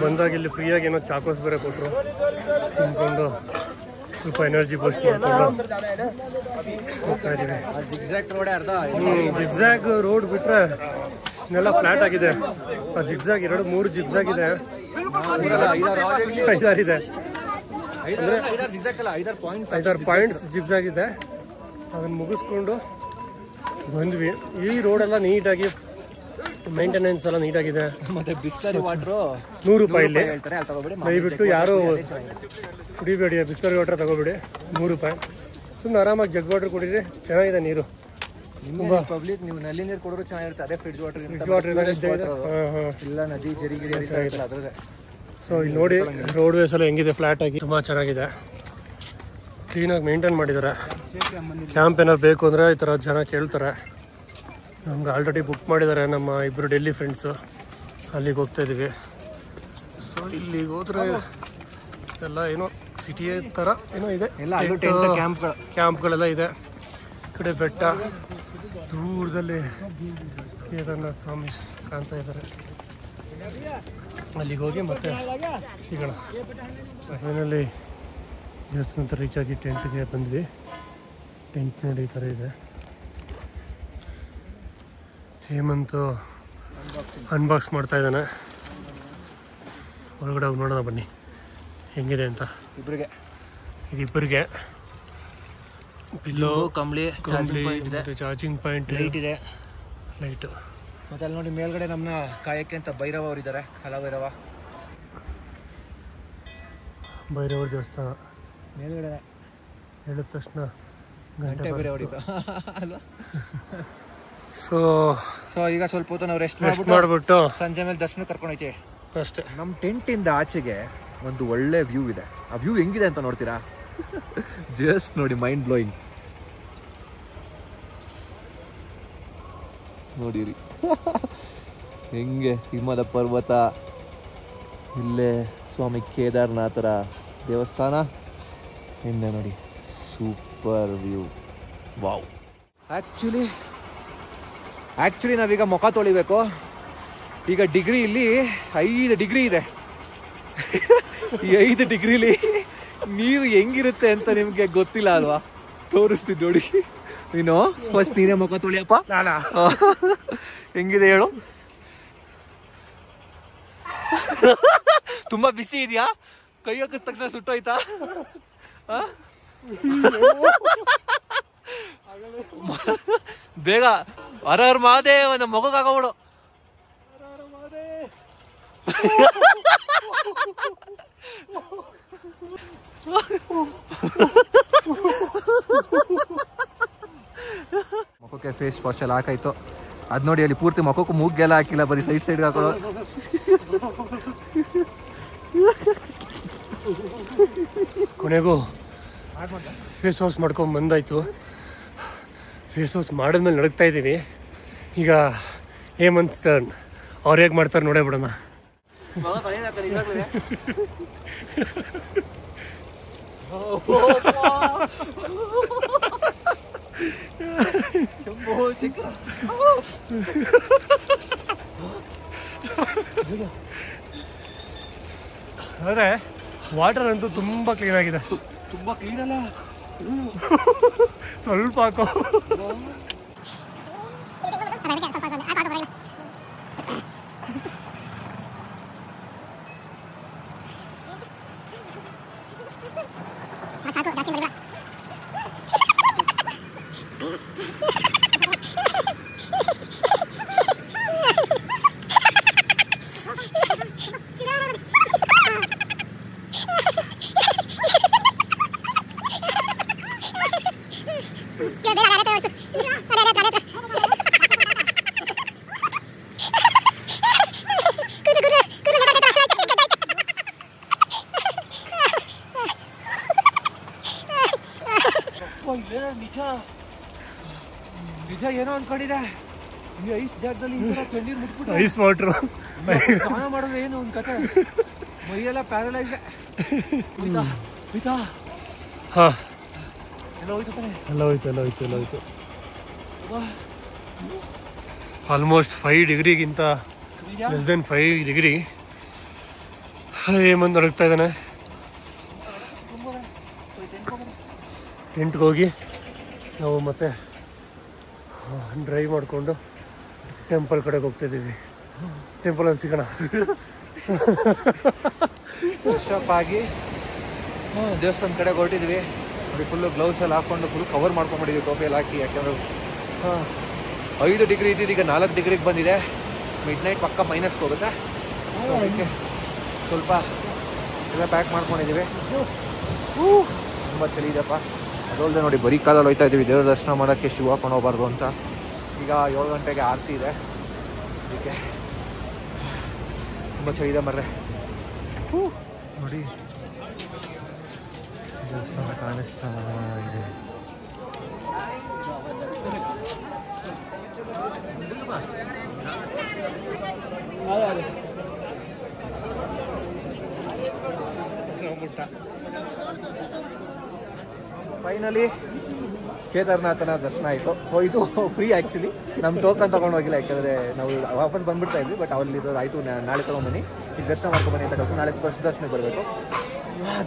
ಬಂದಾಗ ಇಲ್ಲಿ ಫ್ರೀಯಾಗಿ ಏನೋ ಚಾಕೋಸ್ ಬೇರೆ ಕೊಟ್ಟರು, ತಿನ್ಕೊಂಡು ಸ್ವಲ್ಪ ಎನರ್ಜಿ ಬೂಸ್ಟ್ ಮಾಡ್ಕೊಂಡು ಹೋಗ್ತಾ ಇದ್ದೀವಿ. ಜಿಗ್ಜಾಗ್ ರೋಡ್ ಬಿಟ್ರೆ ಇನ್ನೆಲ್ಲ ಫ್ಲಾಟ್ ಆಗಿದೆ. ಆ ಜಿಗ್ಜಾಗ್ 2-3 ಜಿಗ್ಜಾಗ್ ಇದೆ, 5-6 ಇದೆ, 5-6 ಪಾಯಿಂಟ್ಸ್ ಜಿಗ್ಜಾಗ್ ಇದೆ. ಅದನ್ನು ಮುಗಿಸ್ಕೊಂಡು ಬಂದ್ವಿ. ಈ ರೋಡೆಲ್ಲ ನೀಟಾಗಿ ಮೇಂಟೆನೆನ್ಸ್ ಎಲ್ಲ ನೀಟಾಗಿದೆ. ಮತ್ತೆ ಬಿಸ್ಲರಿ ವಾಟ್ರು 100 ರೂಪಾಯಿ ಇಲ್ಲಿ. ದಯವಿಟ್ಟು ಯಾರು ಕುಡಿಬೇಡಿ, ಬಿಸ್ಲರಿ ವಾಟರ್ ತಗೋಬೇಡಿ, 100 ರೂಪಾಯಿ. ಸುಮ್ಮನೆ ಆರಾಮಾಗಿ ಜಗ್ ವಾಟರ್ ಕುಡಿದ್ರೆ ಚೆನ್ನಾಗಿದೆ ನೀರು. ಪಬ್ಲಿಕ್ ನೀವು ನಲ್ಲಿ ನೀರು ಕೊಡೋರು ಚೆನ್ನಾಗಿರುತ್ತೆ. ಅದೇ ಫ್ರಿಡ್ಜ್ ವಾಟರ್ ಇಲ್ಲ, ನದಿ ಜರಿಗಿರಿ ಅದ್ರದ್ದೇ. ಸೊ ಇಲ್ಲಿ ನೋಡಿ ರೋಡ್ ವೇಸ್ ಎಲ್ಲ ಹೆಂಗಿದೆ, ಫ್ಲಾಟ್ ಆಗಿ ತುಂಬ ಚೆನ್ನಾಗಿದೆ, ಕ್ಲೀನಾಗಿ ಮೇಂಟೈನ್ ಮಾಡಿದ್ದಾರೆ. ಕ್ಯಾಂಪ್ ಏನಾದ್ರು ಬೇಕು ಅಂದರೆ ಈ ಥರ ಜನ ಕೇಳ್ತಾರೆ. ನಮ್ಗೆ ಆಲ್ರೆಡಿ ಬುಕ್ ಮಾಡಿದ್ದಾರೆ ನಮ್ಮ ಇಬ್ಬರು ಡೆಲ್ಲಿ ಫ್ರೆಂಡ್ಸು, ಅಲ್ಲಿಗೆ ಹೋಗ್ತಾ ಇದ್ದೀವಿ. ಸೊ ಇಲ್ಲಿಗೆ ಹೋದ್ರೆ ಎಲ್ಲ ಏನೋ ಸಿಟಿ ಥರ ಏನೋ ಇದೆ, ಕ್ಯಾಂಪ್ಗಳೆಲ್ಲ ಇದೆ. ಈ ಕಡೆ ಬೆಟ್ಟ, ದೂರದಲ್ಲಿ ಕೇದಾರನಾಥ ಸ್ವಾಮಿ ಕಾಣ್ತಾ ಇದ್ದಾರೆ. ಅಲ್ಲಿಗೆ ಹೋಗಿ ಮತ್ತೆ ಸಿಗೋಣ. ಫೈನಲಿ ದೇವಸ್ಥಾನ ಹತ್ರ ರೀಚ್ ಆಗಿ ಟೆಂಟ್ಗೆ ಬಂದ್ವಿ. ಟೆಂಟ್ ನೋಡಿ ಈ ಥರ ಇದೆ. ಹೇಮಂತು ಅನ್ಬಾಕ್ಸ್ ಮಾಡ್ತಾ ಇದ್ದಾನೆ. ಒಳಗಡೆ ಹೋಗಿ ನೋಡೋಣ ಬನ್ನಿ ಹೆಂಗಿದೆ ಅಂತ. ಇದಿಬ್ಬರಿಗೆ ಪಿಲ್ಲೋ, ಕಂಬಳಿ, ಚಾರ್ಜಿಂಗ್ ಪಾಯಿಂಟ್, ಲೈಟ್ ಇದೆ, ಲೈಟು. ಮತ್ತೆ ಅಲ್ಲಿ ನೋಡಿ ಮೇಲ್ಗಡೆ ನಮ್ಮನ್ನ ಕಾಯಕ್ಕೆ ಅಂತ ಭೈರವ ಅವರಿದ್ದಾರೆ, ಕಾಲಭೈರವ. ಭೈರವ ದೇವಸ್ಥಾನ ಮೇಲ್ಗಡೆ ಹೇಳಿದ ತಕ್ಷಣ ಗಂಟೆ ಬೇರೆ ಹೊಡಿತು ಅಲ್ವಾ. ಸೊ ಈಗ ಸ್ವಲ್ಪ ಹೊತ್ತು ನಾವು ರೆಸ್ಟ್ ಮಾಡಿಬಿಟ್ಟು ಸಂಜೆ ಮೇಲೆ ದರ್ಶನ ಕರ್ಕೊಂಡು ಹೋಯ್ತೀವಿ ಅಷ್ಟೇ. ನಮ್ಮ ಟೆಂಟಿಂದ ಆಚೆಗೆ ಒಂದು ಒಳ್ಳೆ ವ್ಯೂ ಇದೆ. ಆ ವ್ಯೂ ಹೆಂಗಿದೆ ಅಂತ ನೋಡ್ತೀರಾ? ಜಸ್ಟ್ ನೋಡಿ, ಮೈಂಡ್ ಬ್ಲೋಯಿಂಗ್. ನೋಡಿರಿ ಹೆಂಗೆ ಹಿಮದ ಪರ್ವತ, ಇಲ್ಲೇ ಸ್ವಾಮಿ ಕೇದಾರನಾಥರ ದೇವಸ್ಥಾನ, ಹಿಂದೆ ನೋಡಿ ಸೂಪರ್ ವ್ಯೂ. ವಾವ್. ಆ್ಯಕ್ಚುಲಿ ನಾವೀಗ ಮುಖ ತೊಳಿಬೇಕು. ಈಗ ಡಿಗ್ರಿ ಇಲ್ಲಿ 5 ಡಿಗ್ರಿ ಇದೆ. ಈ 5 ಡಿಗ್ರಿಲಿ ನೀರು ಹೆಂಗಿರುತ್ತೆ ಅಂತ ನಿಮಗೆ ಗೊತ್ತಿಲ್ಲ ಅಲ್ವಾ? ತೋರಿಸ್ತೀನಿ ನೋಡಿ. ನೀನು ಫಸ್ಟ್ ನೀರೇ ಮುಖ ತೊಳಿಯಪ್ಪ. ಹೆಂಗಿದೆ ಹೇಳು? ತುಂಬಾ ಬಿಸಿ ಇದೆಯಾ? ಕೈ ಹಾಕಿದ ತಕ್ಷಣ ಸುಟ್ಟೋಯ್ತಾ? ಬೇಗ ಹರ ಹರ ಮಹಾದೇವ ನಮ್ಮ ಮಗಕ್ಕೆ ಹಾಕೋಬಿಡು. ಮುಖಕ್ಕೆ ಫೇಸ್ ವಾಶ್ ಎಲ್ಲ ಹಾಕಾಯ್ತು. ಅದ್ ನೋಡಿ ಅಲ್ಲಿ ಪೂರ್ತಿ ಮುಖಕ್ಕೂ ಮೂಗ್ಗೆಲ್ಲ ಹಾಕಿಲ್ಲ, ಬರೀ ಸೈಡ್ ಹಾಕೋದು. ಕೊನೆಗೂ ಫೇಸ್ ವಾಶ್ ಮಾಡ್ಕೊಂಡು ಬಂದಾಯ್ತು. ಫೇಸ್ ವಾಶ್ ಮಾಡಿದ್ಮೇಲೆ ನಡಕ್ತಾ ಇದ್ದೀವಿ. ಈಗ ಹೇಮಂತ್ ಟರ್ನ್. ಅವ್ರು ಹೇಗೆ ಮಾಡ್ತಾರೆ ನೋಡೇ ಬಿಡೋಣ. ಆದರೆ ವಾಟರ್ ಅಂತೂ ತುಂಬ ಕ್ಲೀನ್ ಆಗಿದೆ. ತುಂಬಾ ಕ್ಲೀನ್ ಅಲ್ಲ, ಸ್ವಲ್ಪ ಹಾಕೋ. ನಿಜ ನಿಜ ಏನೋ ಅನ್ಕೊಂಡಿದೆ ಈ ಐಸ್ ಜಾಗದಲ್ಲಿ ತಣ್ಣೀರು ಮುಟ್ಬಿಟ್ಟು ಐಸ್ ವಾಟ್ರು ಸ್ನಾನ ಮಾಡಿದ್ರೆ ಏನು ಒಂದು ಕತೆ ಮೈಯೆಲ್ಲ ಪ್ಯಾರಲೈಸ್ ಹೋಯ್ತಾ ಹಾಂ ಎಲ್ಲ ಹೋಯ್ತು ತಾನೆ ಎಲ್ಲ ಹೋಯ್ತು ಆಲ್ಮೋಸ್ಟ್ 5 ಡಿಗ್ರಿಗಿಂತ ಲೆಸ್ ದೆನ್ 5 ಡಿಗ್ರಿ ಹೇಮಂತ್ ನಡುಗ್ತಾ ಇದ್ದಾನೆ. ಟೆಂಟ್ಗೆ ಹೋಗಿ ನಾವು ಮತ್ತೆ ಡ್ರೈವ್ ಮಾಡಿಕೊಂಡು ಟೆಂಪಲ್ ಕಡೆಗೆ ಹೋಗ್ತಾಯಿದ್ದೀವಿ. ಟೆಂಪಲಲ್ಲಿ ಸಿಗೋಣ. ಫ್ರೆಶಪ್ ಆಗಿ ದೇವಸ್ಥಾನ ಕಡೆಗೆ ಹೊರಟಿದ್ವಿ. ನೋಡಿ ಫುಲ್ಲು ಗ್ಲೌಸ್ ಎಲ್ಲ ಹಾಕ್ಕೊಂಡು ಫುಲ್ ಕವರ್ ಮಾಡ್ಕೊಂಡ್ಬಿಟ್ಟಿದ್ವಿ ಟೋಪಿಯಲ್ಲಿ ಹಾಕಿ. ಯಾಕೆಂದ್ರೆ 5 ಡಿಗ್ರಿ ಇದ್ದಿದ್ದು ಈಗ 4 ಡಿಗ್ರಿಗೆ ಬಂದಿದೆ. ಮಿಡ್ ನೈಟ್ ಪಕ್ಕ ಮೈನಸ್ಗೆ ಹೋಗುತ್ತೆ. ಅದಕ್ಕೆ ಸ್ವಲ್ಪ ಎಲ್ಲ ಪ್ಯಾಕ್ ಮಾಡ್ಕೊಂಡಿದ್ದೀವಿ. ತುಂಬ ಚಳಿ ಇದೆಪ್ಪ. ಅದಲ್ಲದೆ ನೋಡಿ ಬರೀ ಕಾಲಲ್ಲಿ ಹೋಗ್ತಾ ಇದ್ದೀವಿ ದೇವ್ರ ದರ್ಶನ ಮಾಡೋಕ್ಕೆ, ಶಿವ ಹಾಕೊಂಡು ಹೋಗ್ಬಾರ್ದು ಅಂತ. ಈಗ 7 ಗಂಟೆಗೆ ಆರತಿ ಇದೆ. ಅದಕ್ಕೆ ತುಂಬ ಚಳಿ ಇದೆ ಮರ್ರೆ. ನೋಡಿ ದೇವಸ್ಥಾನ ಕಾಣಿಸ್ತಾ ಇದೆ. ಫೈನಲಿ ಕೇದಾರ್ನಾಥನ ದರ್ಶನ ಆಯಿತು. ಸೊ ಇದು ಫ್ರೀ ಆ್ಯಕ್ಚುಲಿ. ನಮ್ಮ ಟೋಕನ್ ತೊಗೊಂಡು ಹೋಗಿಲ್ಲ, ಯಾಕಂದರೆ ನಾವು ವಾಪಸ್ ಬಂದುಬಿಡ್ತಾ ಇದ್ವಿ. ಬಟ್ ಅಲ್ಲಿ ಆಯಿತು ನಾಳೆ ತೊಗೊಂಬನ್ನಿ, ಈಗ ದರ್ಶನ ಮಾಡ್ಕೊಂಬನ್ನಿ ಅಂತ ಕಳಿಸು. ನಾಳೆ ಸ್ಪರ್ಶ ದರ್ಶನಕ್ಕೆ ಬರಬೇಕು.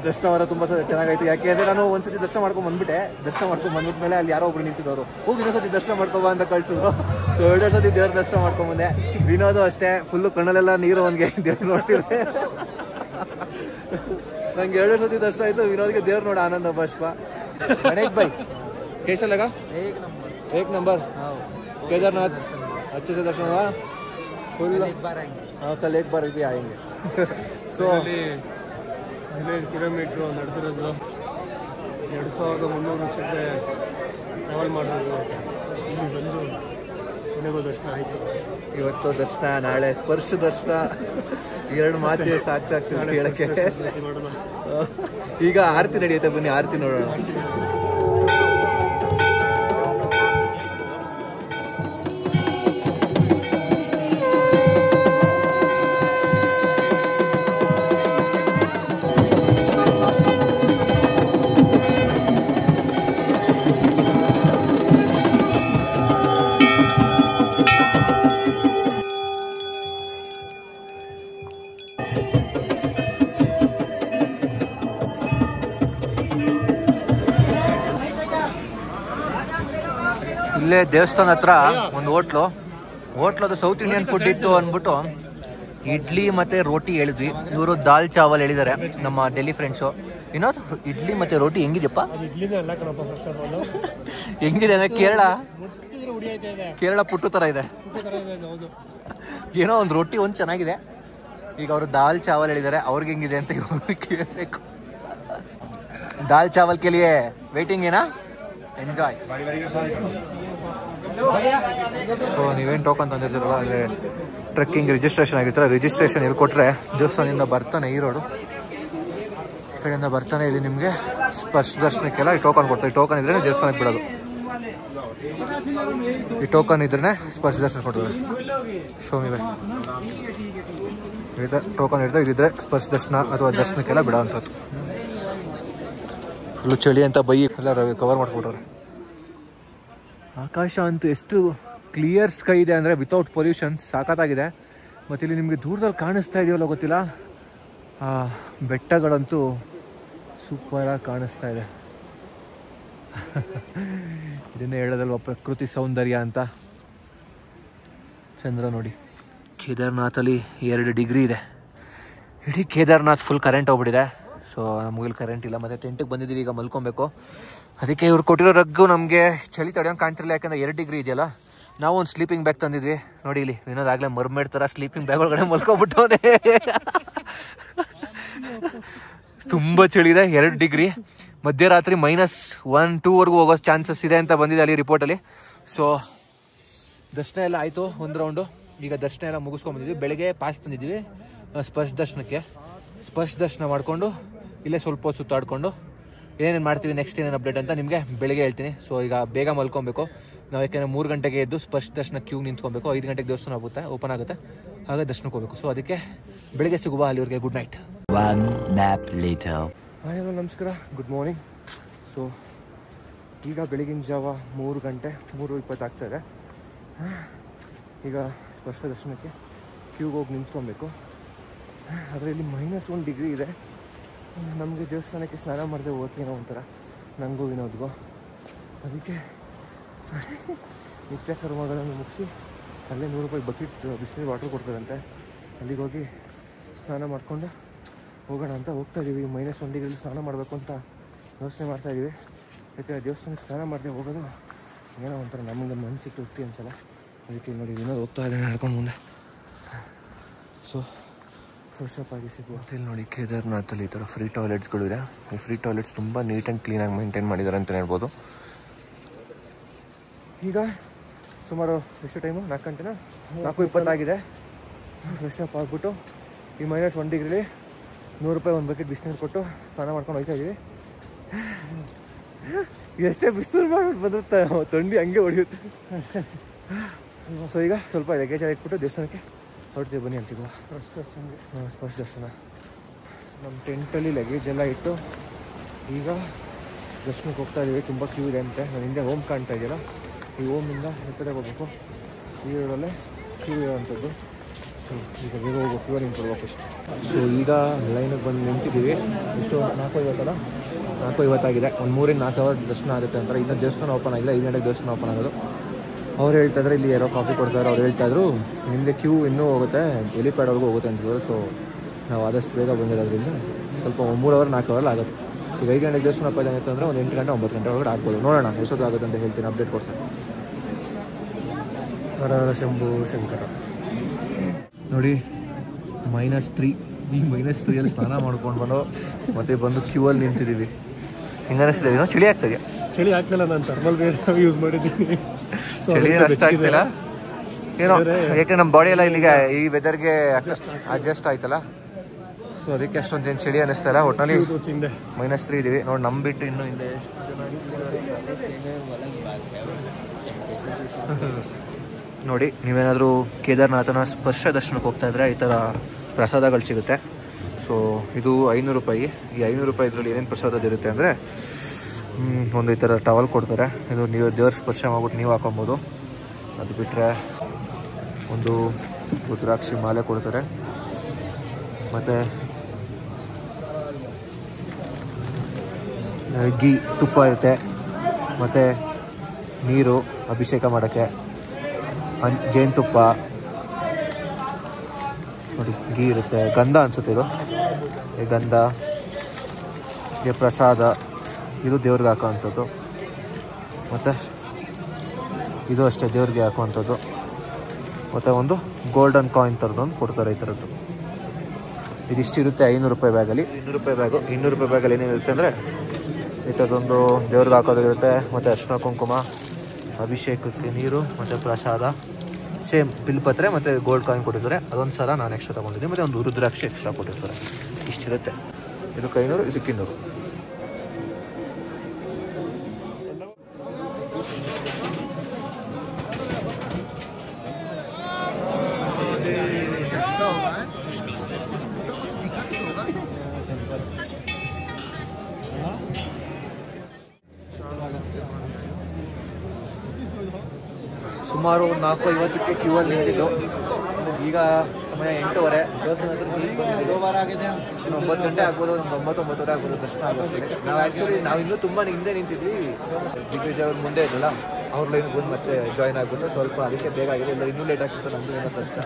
ದರ್ಶನ ಅವರ ತುಂಬ ಚೆನ್ನಾಗಾಯಿತು. ಯಾಕೆ ಅಂದರೆ ನಾನು ಒಂದ್ಸತಿ ದರ್ಶನ ಮಾಡ್ಕೊಂಡು ಬಂದುಬಿಟ್ಟೆ. ದರ್ಶನ ಮಾಡ್ಕೊಂಡು ಬಂದ್ಬಿಟ್ಮೇಲೆ ಅಲ್ಲಿ ಯಾರೋ ಒಬ್ರು ನಿಂತಿದ್ದವರು, ಹೋಗಿ ಇನ್ನೊಂದ್ಸತಿ ದರ್ಶನ ಮಾಡ್ಕೊಬ ಅಂತ ಕಳಿಸಿದ್ರು. ಸೊ 2 ಸತಿ ದೇವ್ರ ದರ್ಶನ ಮಾಡ್ಕೊಂಬಂದೆ. ವಿನೋದು ಅಷ್ಟೇ, ಫುಲ್ಲು ಕಣ್ಣಲ್ಲೆಲ್ಲ ನೀರು ಅವನಿಗೆ ದೇವ್ರು ನೋಡ್ತಿದ್ದೆ. ನಂಗೆ 2 ಸತಿ ದರ್ಶನ ಆಯಿತು. ವಿನೋದ್ಗೆ ದೇವ್ರು ನೋಡಿ ಆನಂದ ಬಾಷ್ಪ. गणेश भाई कैसा लगा? एक नंबर केदारनाथ अच्छे से दर्शन हुआ. फुल हाँ कल एक बार भी आएंगे. So 15 kilometre ನಡೆದಿರೋದು. 2300 ವರ್ಷಕ್ಕೆ ಟ್ರಾವೆಲ್ ಮಾಡೋದು. ಇಲ್ಲಿ ಬಂದು ಕೊನೆಗೂ ದರ್ಶನ ಆಯಿತು. ಇವತ್ತು ದರ್ಶನ, ನಾಳೆ ಸ್ಪರ್ಶ ದರ್ಶನ. 2 ಮಾತು ಸಾಕಾಗ್ತದೆ ಹೇಳಕ್ಕೆ. ಈಗ ಆರತಿ ನಡೆಯುತ್ತೆ, ಬನ್ನಿ ಆರತಿ ನೋಡೋಣ. ಇಲ್ಲೇ ದೇವಸ್ಥಾನ ಹತ್ರ ಒಂದು ಹೋಟ್ಲದು ಸೌತ್ ಇಂಡಿಯನ್ ಫುಡ್ ಇತ್ತು ಅಂದ್ಬಿಟ್ಟು ಇಡ್ಲಿ ಮತ್ತೆ ರೋಟಿ ಹೇಳಿದ್ವಿ. ಇವರು ದಾಲ್ ಚಾವಲ್ ಹೇಳಿದ್ದಾರೆ ನಮ್ಮ ಡೆಲ್ಲಿ ಫ್ರೆಂಡ್ಸು. ವಿನೋದ್, ಇಡ್ಲಿ ಮತ್ತೆ ರೋಟಿ ಹೆಂಗಿದೆಯಪ್ಪ? ಹೆಂಗಿದೆ ಅಂದ್ರೆ ಕೇರಳ ಪುಟ್ಟು ಥರ ಇದೆ. ಏನೋ ಒಂದು ರೋಟಿ ಒಂದು ಚೆನ್ನಾಗಿದೆ. ಈಗ ಅವರು ದಾಲ್ ಚಾವಲ್ ಹೇಳಿದ್ದಾರೆ, ಅವ್ರಿಗೆ ಹೆಂಗಿದೆ ಅಂತ ಕೇಳಬೇಕು. ದಾಲ್ ಚಾವಲ್ ಕೆ ಲಿಯೆ ವೇಟಿಂಗ್ ಏನಾ? ಎಂಜಾಯ್. ಸೊ ನೀವೇನು ಟೋಕನ್ ತಂದಿರ್ತೀರಲ್ಲ, ಅಂದರೆ ಟ್ರೆಕ್ಕಿಂಗ್ ರಿಜಿಸ್ಟ್ರೇಷನ್ ಆಗಿರ್ತಾರೆ. ರಿಜಿಸ್ಟ್ರೇಷನ್ ಇಲ್ಲಿ ಕೊಟ್ಟರೆ ದೇವಸ್ಥಾನದಿಂದ ಬರ್ತಾನೆ, ಈ ರೋಡು ಈ ಕಡೆಯಿಂದ ಬರ್ತಾನೆ. ಇಲ್ಲಿ ನಿಮಗೆ ಸ್ಪರ್ಶ ದರ್ಶನಕ್ಕೆಲ್ಲ ಈ ಟೋಕನ್ ಕೊಡ್ತಾರೆ. ಈ ಟೋಕನ್ ಇದ್ರೇ ದೇವಸ್ಥಾನಕ್ಕೆ ಬಿಡೋದು. ಈ ಟೋಕನ್ ಇದ್ರೇ ಸ್ಪರ್ಶ ದರ್ಶನ ಕೊಡ್ತಾರೆ. ಶೋಮಿ ಬಾಯ್ ಇದೆ ಟೋಕನ್ ಇರ್ತದೆ. ಇದಿದ್ರೆ ಸ್ಪರ್ಶ ದರ್ಶನ ಅಥವಾ ದರ್ಶನಕ್ಕೆಲ್ಲ ಬಿಡೋ ಅಂಥದ್ದು. ಫುಲ್ಲು ಚಳಿ ಅಂತ ಬೈ ಎಲ್ಲ ಕವರ್ ಮಾಡ್ಕೊಟ್ರೆ. ಆಕಾಶ ಅಂತೂ ಎಷ್ಟು ಕ್ಲಿಯರ್ ಸ್ಕೈ ಇದೆ ಅಂದರೆ ವಿತೌಟ್ ಪೊಲ್ಯೂಷನ್ ಸಾಕತ್ತಾಗಿದೆ. ಮತ್ತು ಇಲ್ಲಿ ನಿಮಗೆ ದೂರದಲ್ಲಿ ಕಾಣಿಸ್ತಾ ಇದೆಯಲ್ಲ ಗೊತ್ತಿಲ್ಲ, ಬೆಟ್ಟಗಳಂತೂ ಸೂಪರಾಗಿ ಕಾಣಿಸ್ತಾ ಇದೆ. ಇದನ್ನೇ ಹೇಳೋದಲ್ವ ಪ್ರಕೃತಿ ಸೌಂದರ್ಯ ಅಂತ. ಚಂದ್ರ ನೋಡಿ, ಕೇದಾರ್ನಾಥಲ್ಲಿ 2 ಡಿಗ್ರಿ ಇದೆ. ಇಡೀ ಕೇದಾರ್ನಾಥ್ ಫುಲ್ ಕರೆಂಟ್ ಹೋಗ್ಬಿಟ್ಟಿದೆ. ಸೊ ನಮಗಿಲ್ಲಿ ಕರೆಂಟ್ ಇಲ್ಲ. ಮತ್ತು ಟೆಂಟಿಗೆ ಬಂದಿದ್ದೀವಿ, ಈಗ ಮಲ್ಕೊಬೇಕು. ಅದಕ್ಕೆ ಇವ್ರು ಕೊಟ್ಟಿರೋ ರಗ್ಗು ನಮಗೆ ಚಳಿ ತಡೆಯೋಂಗೆ ಕಾಣ್ತಿರಲಿಲ್ಲ, ಯಾಕಂದರೆ 2 ಡಿಗ್ರಿ ಇದೆಯಲ್ಲ. ನಾವು ಒಂದು ಸ್ಲೀಪಿಂಗ್ ಬ್ಯಾಗ್ ತಂದಿದ್ವಿ. ನೋಡಿ ಇಲ್ಲಿ ವಿನೋದಾಗಲೇ ಮರ್ಮೇಡ್ ಥರ ಸ್ಲೀಪಿಂಗ್ ಬ್ಯಾಗ್ ಒಳಗಡೆ ಮಲ್ಕೊಬಿಟ್ಟವನೇ. ತುಂಬ ಚಳಿ ಇದೆ, 2 ಡಿಗ್ರಿ. ಮಧ್ಯರಾತ್ರಿ -1, 2ವರೆಗೂ ಹೋಗೋ ಚಾನ್ಸಸ್ ಇದೆ ಅಂತ ಬಂದಿದೆ ಅಲ್ಲಿ ರಿಪೋರ್ಟಲ್ಲಿ. ಸೊ ದರ್ಶನ ಎಲ್ಲ ಆಯಿತು, ಒಂದು ರೌಂಡು. ಈಗ ದರ್ಶನ ಎಲ್ಲ ಮುಗಿಸ್ಕೊಂಡ್ಬಂದಿದ್ವಿ. ಬೆಳಗ್ಗೆ ಪಾಸ್ ತಂದಿದ್ವಿ ಸ್ಪರ್ಶ ದರ್ಶನಕ್ಕೆ. ಸ್ಪರ್ಶ ದರ್ಶನ ಮಾಡಿಕೊಂಡು ಇಲ್ಲೇ ಸ್ವಲ್ಪ ಹೊತ್ತು ಸುತ್ತಾಡಿಕೊಂಡು ಏನೇನು ಮಾಡ್ತೀವಿ ನೆಕ್ಸ್ಟ್ ಏನೇನು ಅಪ್ಡೇಟ್ ಅಂತ ನಿಮಗೆ ಬೆಳಿಗ್ಗೆ ಹೇಳ್ತೀನಿ. ಸೊ ಈಗ ಬೇಗ ಮಲ್ಕೊಬೇಕು ನಾವು, ಯಾಕೆಂದರೆ 3 ಗಂಟೆಗೆ ಎದ್ದು ಸ್ಪರ್ಶ ದರ್ಶನ ಕ್ಯೂ ನಿಂತ್ಕೊಬೇಕು. 5 ಗಂಟೆಗೆ ದೇವಸ್ಥಾನ ಓಪನ್ ಆಗುತ್ತೆ, ಹಾಗೆ ದರ್ಶನಕ್ಕೆ ಹೋಗಬೇಕು. ಸೊ ಅದಕ್ಕೆ ಬೆಳಿಗ್ಗೆ ಸಿಗುವ ಅಲ್ಲಿವರೆಗೆ ಗುಡ್ ನೈಟ್. ನಮಸ್ಕಾರ, ಗುಡ್ ಮಾರ್ನಿಂಗ್. ಸೊ ಈಗ ಬೆಳಗಿನ ಜಾವ 3 ಗಂಟೆ 3:20 ಆಗ್ತಾಯಿದೆ. ಈಗ ಸ್ಪರ್ಶ ದರ್ಶನಕ್ಕೆ ಕ್ಯೂಗೆ ಹೋಗಿ ನಿಂತ್ಕೊಬೇಕು. ಅದರಲ್ಲಿ -1 ಡಿಗ್ರಿ ಇದೆ. ನಮಗೆ ದೇವಸ್ಥಾನಕ್ಕೆ ಸ್ನಾನ ಮಾಡದೆ ಹೋಗ್ತೀನೋ ಒಂಥರ ನನಗೂ ವಿನೋದ್ಗೂ. ಅದಕ್ಕೆ ನಿತ್ಯ ಕರ್ಮಗಳನ್ನು ಮುಗಿಸಿ ಅಲ್ಲೇ 100 ರೂಪಾಯಿ ಬಕೆಟ್ ಬಿಸಿನೀರು ವಾಟರ್ ಕೊಡ್ತಾರಂತೆ, ಅಲ್ಲಿಗೆ ಹೋಗಿ ಸ್ನಾನ ಮಾಡಿಕೊಂಡು ಹೋಗೋಣ ಅಂತ ಹೋಗ್ತಾಯಿದ್ದೀವಿ. -1 ಡಿಗ್ರಿಲಿ ಸ್ನಾನ ಮಾಡಬೇಕು ಅಂತ ಯೋಚನೆ ಮಾಡ್ತಾಯಿದ್ದೀವಿ. ಯಾಕಂದರೆ ದೇವಸ್ಥಾನಕ್ಕೆ ಸ್ನಾನ ಮಾಡದೆ ಹೋಗೋದು ಏನೋ ಒಂಥರ ನಮಗೆ ಮನಸ್ಸಿಗೆ ತೃಪ್ತಿ ಅನ್ಸಲ್ಲ. ಅದಕ್ಕೆ ನೋಡಿ ವಿನೋದ್ ಹೋಗ್ತಾ ಇದ್ದಾನೆ ನಡ್ಕೊಂಡು ಮುಂದೆ. ಸೊ ಫ್ರೆಶಪ್ ಆಗಿ ಸಿಗುವ ಇಲ್ಲಿ ನೋಡಿ, ಕೇದಾರ್ನಾಥಲ್ಲಿ ಈ ಥರ ಫ್ರೀ ಟಾಯ್ಲೆಟ್ಸ್ಗಳಿದೆ. ಈ ಫ್ರೀ ಟಾಯ್ಲೆಟ್ಸ್ ತುಂಬ ನೀಟ್ ಆ್ಯಂಡ್ ಕ್ಲೀನಾಗಿ ಮೇಂಟೈನ್ ಮಾಡಿದ್ದಾರೆ ಅಂತ ಹೇಳ್ಬೋದು. ಈಗ ಸುಮಾರು ಎಷ್ಟು ಟೈಮು 4 ಗಂಟೆನಾ 4:20 ಆಗಿದೆ. ಫ್ರೆಶಪ್ ಆಗಿಬಿಟ್ಟು ಈ -1 ಡಿಗ್ರಿಲಿ 100 ರೂಪಾಯಿ ಒಂದು ಬಕೆಟ್ ಬಿಸಿನೀರು ಕೊಟ್ಟು ಸ್ನಾನ ಮಾಡ್ಕೊಂಡು ಹೋಗ್ತಾ ಇದ್ದೀವಿ. ಎಷ್ಟೇ ಬಿಸಿನೀರು ಮಾಡ್ಬಿಟ್ಟು ಬಂದಿರುತ್ತೆ, ಥಂಡಿ ಹಂಗೆ ಹೊಡೆಯುತ್ತೆ. ಸೊ ಈಗ ಸ್ವಲ್ಪ ಲಗೇಜ್ ಇಟ್ಬಿಟ್ಟು ದೇವಸ್ಥಾನಕ್ಕೆ ಹೊರಡ್ತೀವಿ, ಬನ್ನಿ ಅನ್ಸಿದ್ವಾ ಸ್ಪರ್ಶ ದರ್ಶನ. ನಮ್ಮ ಟೆಂಟಲ್ಲಿ ಲಗೇಜ್ ಎಲ್ಲ ಇಟ್ಟು ಈಗ ದರ್ಶನಕ್ಕೆ ಹೋಗ್ತಾ ಇದ್ದೀವಿ. ತುಂಬ ಕ್ಯೂ ಇದೆ ಅಂತೆ. ನಾನು ಹಿಂದೆ ಓಮ್ ಕಾಣ್ತಾ ಇದೆಯಲ್ಲ, ಈ ಓಮಿಂದ ಈ ಕಡೆ ಹೋಗ್ಬೇಕು. ಈ ರೋಡಲ್ಲೇ ಕ್ಯೂ ಇರೋವಂಥದ್ದು. ಸೊ ಈಗ ಬೇಗ ಹೋಗೋ ಕ್ಯೂ ನಿಂತ್ಕೊಳ್ಬೇಕು ಅಷ್ಟು. ಸೊ ಈಗ ಲೈನಿಗೆ ಬಂದು ನಿಂತಿದ್ದೀವಿ. ಇಷ್ಟು 4:50 4:50 ಆಗಿದೆ. ಒಂದು 3-4 ಅವರ್ ದರ್ಶನ ಆಗುತ್ತೆ ಅಂತಾರೆ. ಇನ್ನೂ ದೇವಸ್ಥಾನ ಓಪನ್ ಆಗಿಲ್ಲ, 5 ಗಂಟೆಗೆ ದೇವಸ್ಥಾನ ಓಪನ್ ಆಗೋದು. ಅವ್ರು ಹೇಳ್ತಾಯಿದ್ರೆ ಇಲ್ಲಿ ಯಾರೋ ಕಾಫಿ ಕೊಡ್ತಾರೆ. ಅವ್ರು ಹೇಳ್ತಾಯಿದ್ರು ನಿಮಗೆ ಕ್ಯೂ ಇನ್ನೂ ಹೋಗುತ್ತೆ, ಎಲಿಪ್ಯಾಡ್ವರೆಗೂ ಹೋಗುತ್ತೆ ಅಂತಿದ್ರು. ಸೊ ನಾವು ಆದಷ್ಟು ಬೇಗ ಬಂದಿರೋದ್ರಿಂದ ಸ್ವಲ್ಪ 3 ಅವರ್ 4 ಅವರ್ ಆಗುತ್ತೆ. ಈಗ 5 ಗಂಟೆಗೆ ದೇವಸ್ಥಾನ ಓಪನ್ ಆಗಿತ್ತು ಅಂದರೆ ಒಂದು 8 ಗಂಟೆ 9 ಗಂಟೆ ಒಳಗಡೆ ಆಗ್ಬೋದು. ನೋಡೋಣ ಎಷ್ಟೊತ್ತು ಆಗುತ್ತೆ ಅಂತ ಹೇಳ್ತೀನಿ, ಅಪ್ಡೇಟ್ ಕೊಡ್ತೇನೆ. ಹರ ಹರ ಶಂಭು ಶಂಕರ. ನೋಡಿ -3, ಈ -3 ಸ್ನಾನ ಮಾಡ್ಕೊಂಡು ಮತ್ತೆ ಬಂದು ಕ್ಯೂ ಅಲ್ಲಿ ನಿಂತಿದ್ದೀವಿ. ಹಿಂಗೆ ಅನಿಸ್ತಿದೆ, ಏನೋ ಚಳಿ ಆಗ್ತದೆ. ಚಳಿ ಆಗ್ತಿಲ್ಲ, ನಾನು ಥರ್ಮಲ್ ಬೇರೆ ಯೂಸ್ ಮಾಡಿದ್ದೀನಿ. ಚಳಿ ಅಷ್ಟು ಆಗ್ತಿಲ್ಲ ಏನೋ, ಯಾಕೆ ನಮ್ಮ ಬಾಡಿ ಎಲ್ಲ ಇಲ್ಲಿಗೆ ಈ ವೆದರ್ಗೆ ಅಡ್ಜಸ್ಟ್ ಆಯ್ತಲ್ಲ. ಸೊ ಅದಕ್ಕೆ ಅಷ್ಟೊಂದೇನು ಚಳಿ ಅನ್ನಿಸ್ತಾ ಇಲ್ಲ. ಒಟ್ಟಿನಲ್ಲಿ -3 ಇದ್ದೀವಿ. ನೋಡಿ ನಮ್ಮ ಬಿಟ್ಟು ಇನ್ನೂ ಹಿಂದೆ ಎಷ್ಟು ಜನ ನೋಡಿ. ನೀವೇನಾದರೂ ಕೇದಾರ್ನಾಥನ ಸ್ಪರ್ಶ ದರ್ಶನಕ್ಕೆ ಹೋಗ್ತಾ ಇದ್ರೆ ಈ ಥರ ಪ್ರಸಾದಗಳು ಸಿಗುತ್ತೆ. ಸೊ ಇದು 500 ರೂಪಾಯಿ. ಈ 500 ರೂಪಾಯಿ ಇದರಲ್ಲಿ ಏನೇನು ಪ್ರಸಾದ ಇರುತ್ತೆ ಅಂದರೆ, ಒಂದು ಈ ಥರ ಟವಲ್ ಕೊಡ್ತಾರೆ. ಇದು ನೀವು ದೇವ್ರ ಸ್ಪರ್ಶ ಮಾಡ್ಬಿಟ್ಟು ನೀವು ಹಾಕೊಬೋದು. ಅದು ಬಿಟ್ಟರೆ ಒಂದು ರುದ್ರಾಕ್ಷಿ ಮಾಲೆ ಕೊಡ್ತಾರೆ, ಮತ್ತು ಗೀ ತುಪ್ಪ ಇರುತ್ತೆ, ಮತ್ತು ನೀರು ಅಭಿಷೇಕ ಮಾಡೋಕ್ಕೆ, ಜೇನುತುಪ್ಪ ನೋಡಿ, ಗೀ ಇರುತ್ತೆ, ಗಂಧ ಅನಿಸುತ್ತೆ ಇದು, ಈ ಗಂಧ, ಈ ಪ್ರಸಾದ, ಇದು ದೇವ್ರಿಗೆ ಹಾಕೋವಂಥದ್ದು, ಮತ್ತು ಇದು ಅಷ್ಟೇ ದೇವ್ರಿಗೆ ಹಾಕೋವಂಥದ್ದು, ಮತ್ತು ಒಂದು ಗೋಲ್ಡನ್ ಕಾಯಿನ್ ಥರದೊಂದು ಕೊಡ್ತಾರೆ ಈ ಥರದ್ದು. ಇದಿಷ್ಟಿರುತ್ತೆ 500 ರೂಪಾಯಿ ಬ್ಯಾಗಲ್ಲಿ. 200 ರೂಪಾಯಿ ಬ್ಯಾಗು. 200 ರೂಪಾಯಿ ಬ್ಯಾಗಲ್ಲಿ ಏನೇನಿರುತ್ತೆ ಅಂದರೆ ಈ ಥರದೊಂದು ದೇವ್ರಿಗೆ ಹಾಕೋದಿರುತ್ತೆ, ಮತ್ತು ಅರಿಶಿನ ಕುಂಕುಮ, ಅಭಿಷೇಕಕ್ಕೆ ನೀರು, ಮತ್ತು ಪ್ರಸಾದ, ಸೇಮ್ ಬಿಲ್ಪತ್ರೆ ಮತ್ತು ಗೋಲ್ಡ್ ಕಾಯಿನ್ ಕೊಟ್ಟಿರ್ತಾರೆ. ಅದೊಂದು ಸಲ ನಾನು ಎಕ್ಸ್ಟ್ರಾ ತೊಗೊಂಡಿದ್ದೆ, ಮತ್ತು ಒಂದು ರುದ್ರಾಕ್ಷಿ ಎಕ್ಸ್ಟ್ರಾ ಕೊಟ್ಟಿರ್ತಾರೆ. ಇಷ್ಟಿರುತ್ತೆ. ಇದಕ್ಕೆ 500, ಇದಕ್ಕೆ 200. ಸುಮಾರು 4:50ಕ್ಕೆ ಕ್ಯೂ ಅಲ್ಲಿ ನಿಂತಿದ್ದು. ಈಗ ಸಮಯ 8:15. ದೇವಸ್ಥಾನ ಹತ್ರ ಇನ್ನು 9 ಗಂಟೆ ಆಗ್ಬೋದು, 9-9:30 ಆಗ್ಬೋದು ದರ್ಶನ ಆಗೋದು. ನಾವು ಇನ್ನೂ ತುಂಬ ಹಿಂದೆ ನಿಂತಿದ್ವಿ. ದಿಗ್ವಿಜಯ್ ಅವ್ರ ಮುಂದೆ ಇದ್ದಲ್ಲ, ಅವ್ರ ಲೈನ್ಗೆ ಬಂದು ಮತ್ತೆ ಜಾಯ್ನ್ ಆಗಿಬಿಟ್ಟು ಸ್ವಲ್ಪ ಅದಕ್ಕೆ ಬೇಗ ಆಗಿದೆ. ಇಲ್ಲ ಇನ್ನೂ ಲೇಟ್ ಆಗ್ತಿತ್ತು ನಮ್ಮದು ಏನೋ ದರ್ಶನ.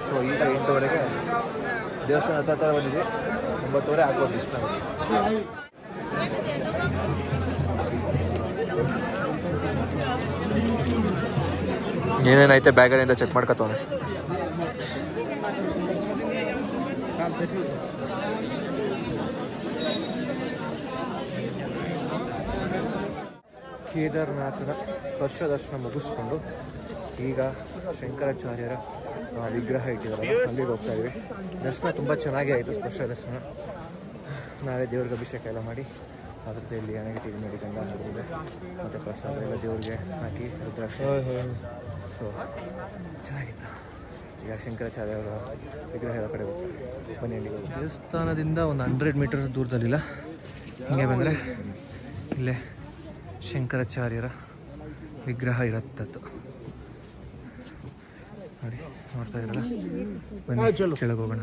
ಸೊ ಈಗ 8:00ಗೆ ದೇವಸ್ಥಾನ ಹತ್ರ ಬಂದಿದ್ವಿ. 9:30 ಆಗ್ಬೋದು ದರ್ಶನ. ಏನೇನೈತೆ ಬ್ಯಾಗಲ್ಲಿಂದ ಚೆಕ್ ಮಾಡ್ಕೊತವನೆ. ಕೇದಾರ್ನಾಥನ ಸ್ಪರ್ಶ ದರ್ಶನ ಮುಗಿಸ್ಕೊಂಡು ಈಗ ಶಂಕರಾಚಾರ್ಯರ ವಿಗ್ರಹ ಇಟ್ಟಿದ್ದಾರೆ, ಅಲ್ಲಿಗೆ ಹೋಗ್ತಾ ಇದ್ವಿ. ದರ್ಶನ ತುಂಬ ಚೆನ್ನಾಗಿ ಆಯಿತು. ಸ್ಪರ್ಶ ದರ್ಶನ ನಾವೇ ದೇವ್ರಿಗೆ ಅಭಿಷೇಕ ಎಲ್ಲ ಮಾಡಿ ಅದ್ರದ್ದು ಇಲ್ಲಿ ಅಣೆಗಟ್ಟಿಗೆ ಮೇಡಿಕಂಡ ನಡೆದಿದೆ ಮತ್ತು ಪ್ರಸಾದ ಎಲ್ಲ ದೇವ್ರಿಗೆ ಹಾಕಿ ರುದ್ರಾಕ್ಷಿ. ಸೊ ಚೆನ್ನಾಗಿತ್ತು. ಈಗ ಶಂಕರಾಚಾರ್ಯ ಅವರ ವಿಗ್ರಹ ಎಲ್ಲ ಕಡೆ ಹೋಗ್ತಾರೆ. ಬನ್ನಿ ಅಲ್ಲಿಗೆ ಹೋಗಿ. ದೇವಸ್ಥಾನದಿಂದ ಒಂದು 100 ಮೀಟರ್ ದೂರದಲ್ಲಿಲ್ಲ, ಹಿಂಗೆ ಬಂದರೆ ಇಲ್ಲೇ ಶಂಕರಾಚಾರ್ಯರ ವಿಗ್ರಹ ಇರತ್ತದ್ದು ನೋಡಿ, ನೋಡ್ತಾ ಇರಲ್ಲ. ಬನ್ನಿ ಕೆಳಗೆ ಹೋಗೋಣ.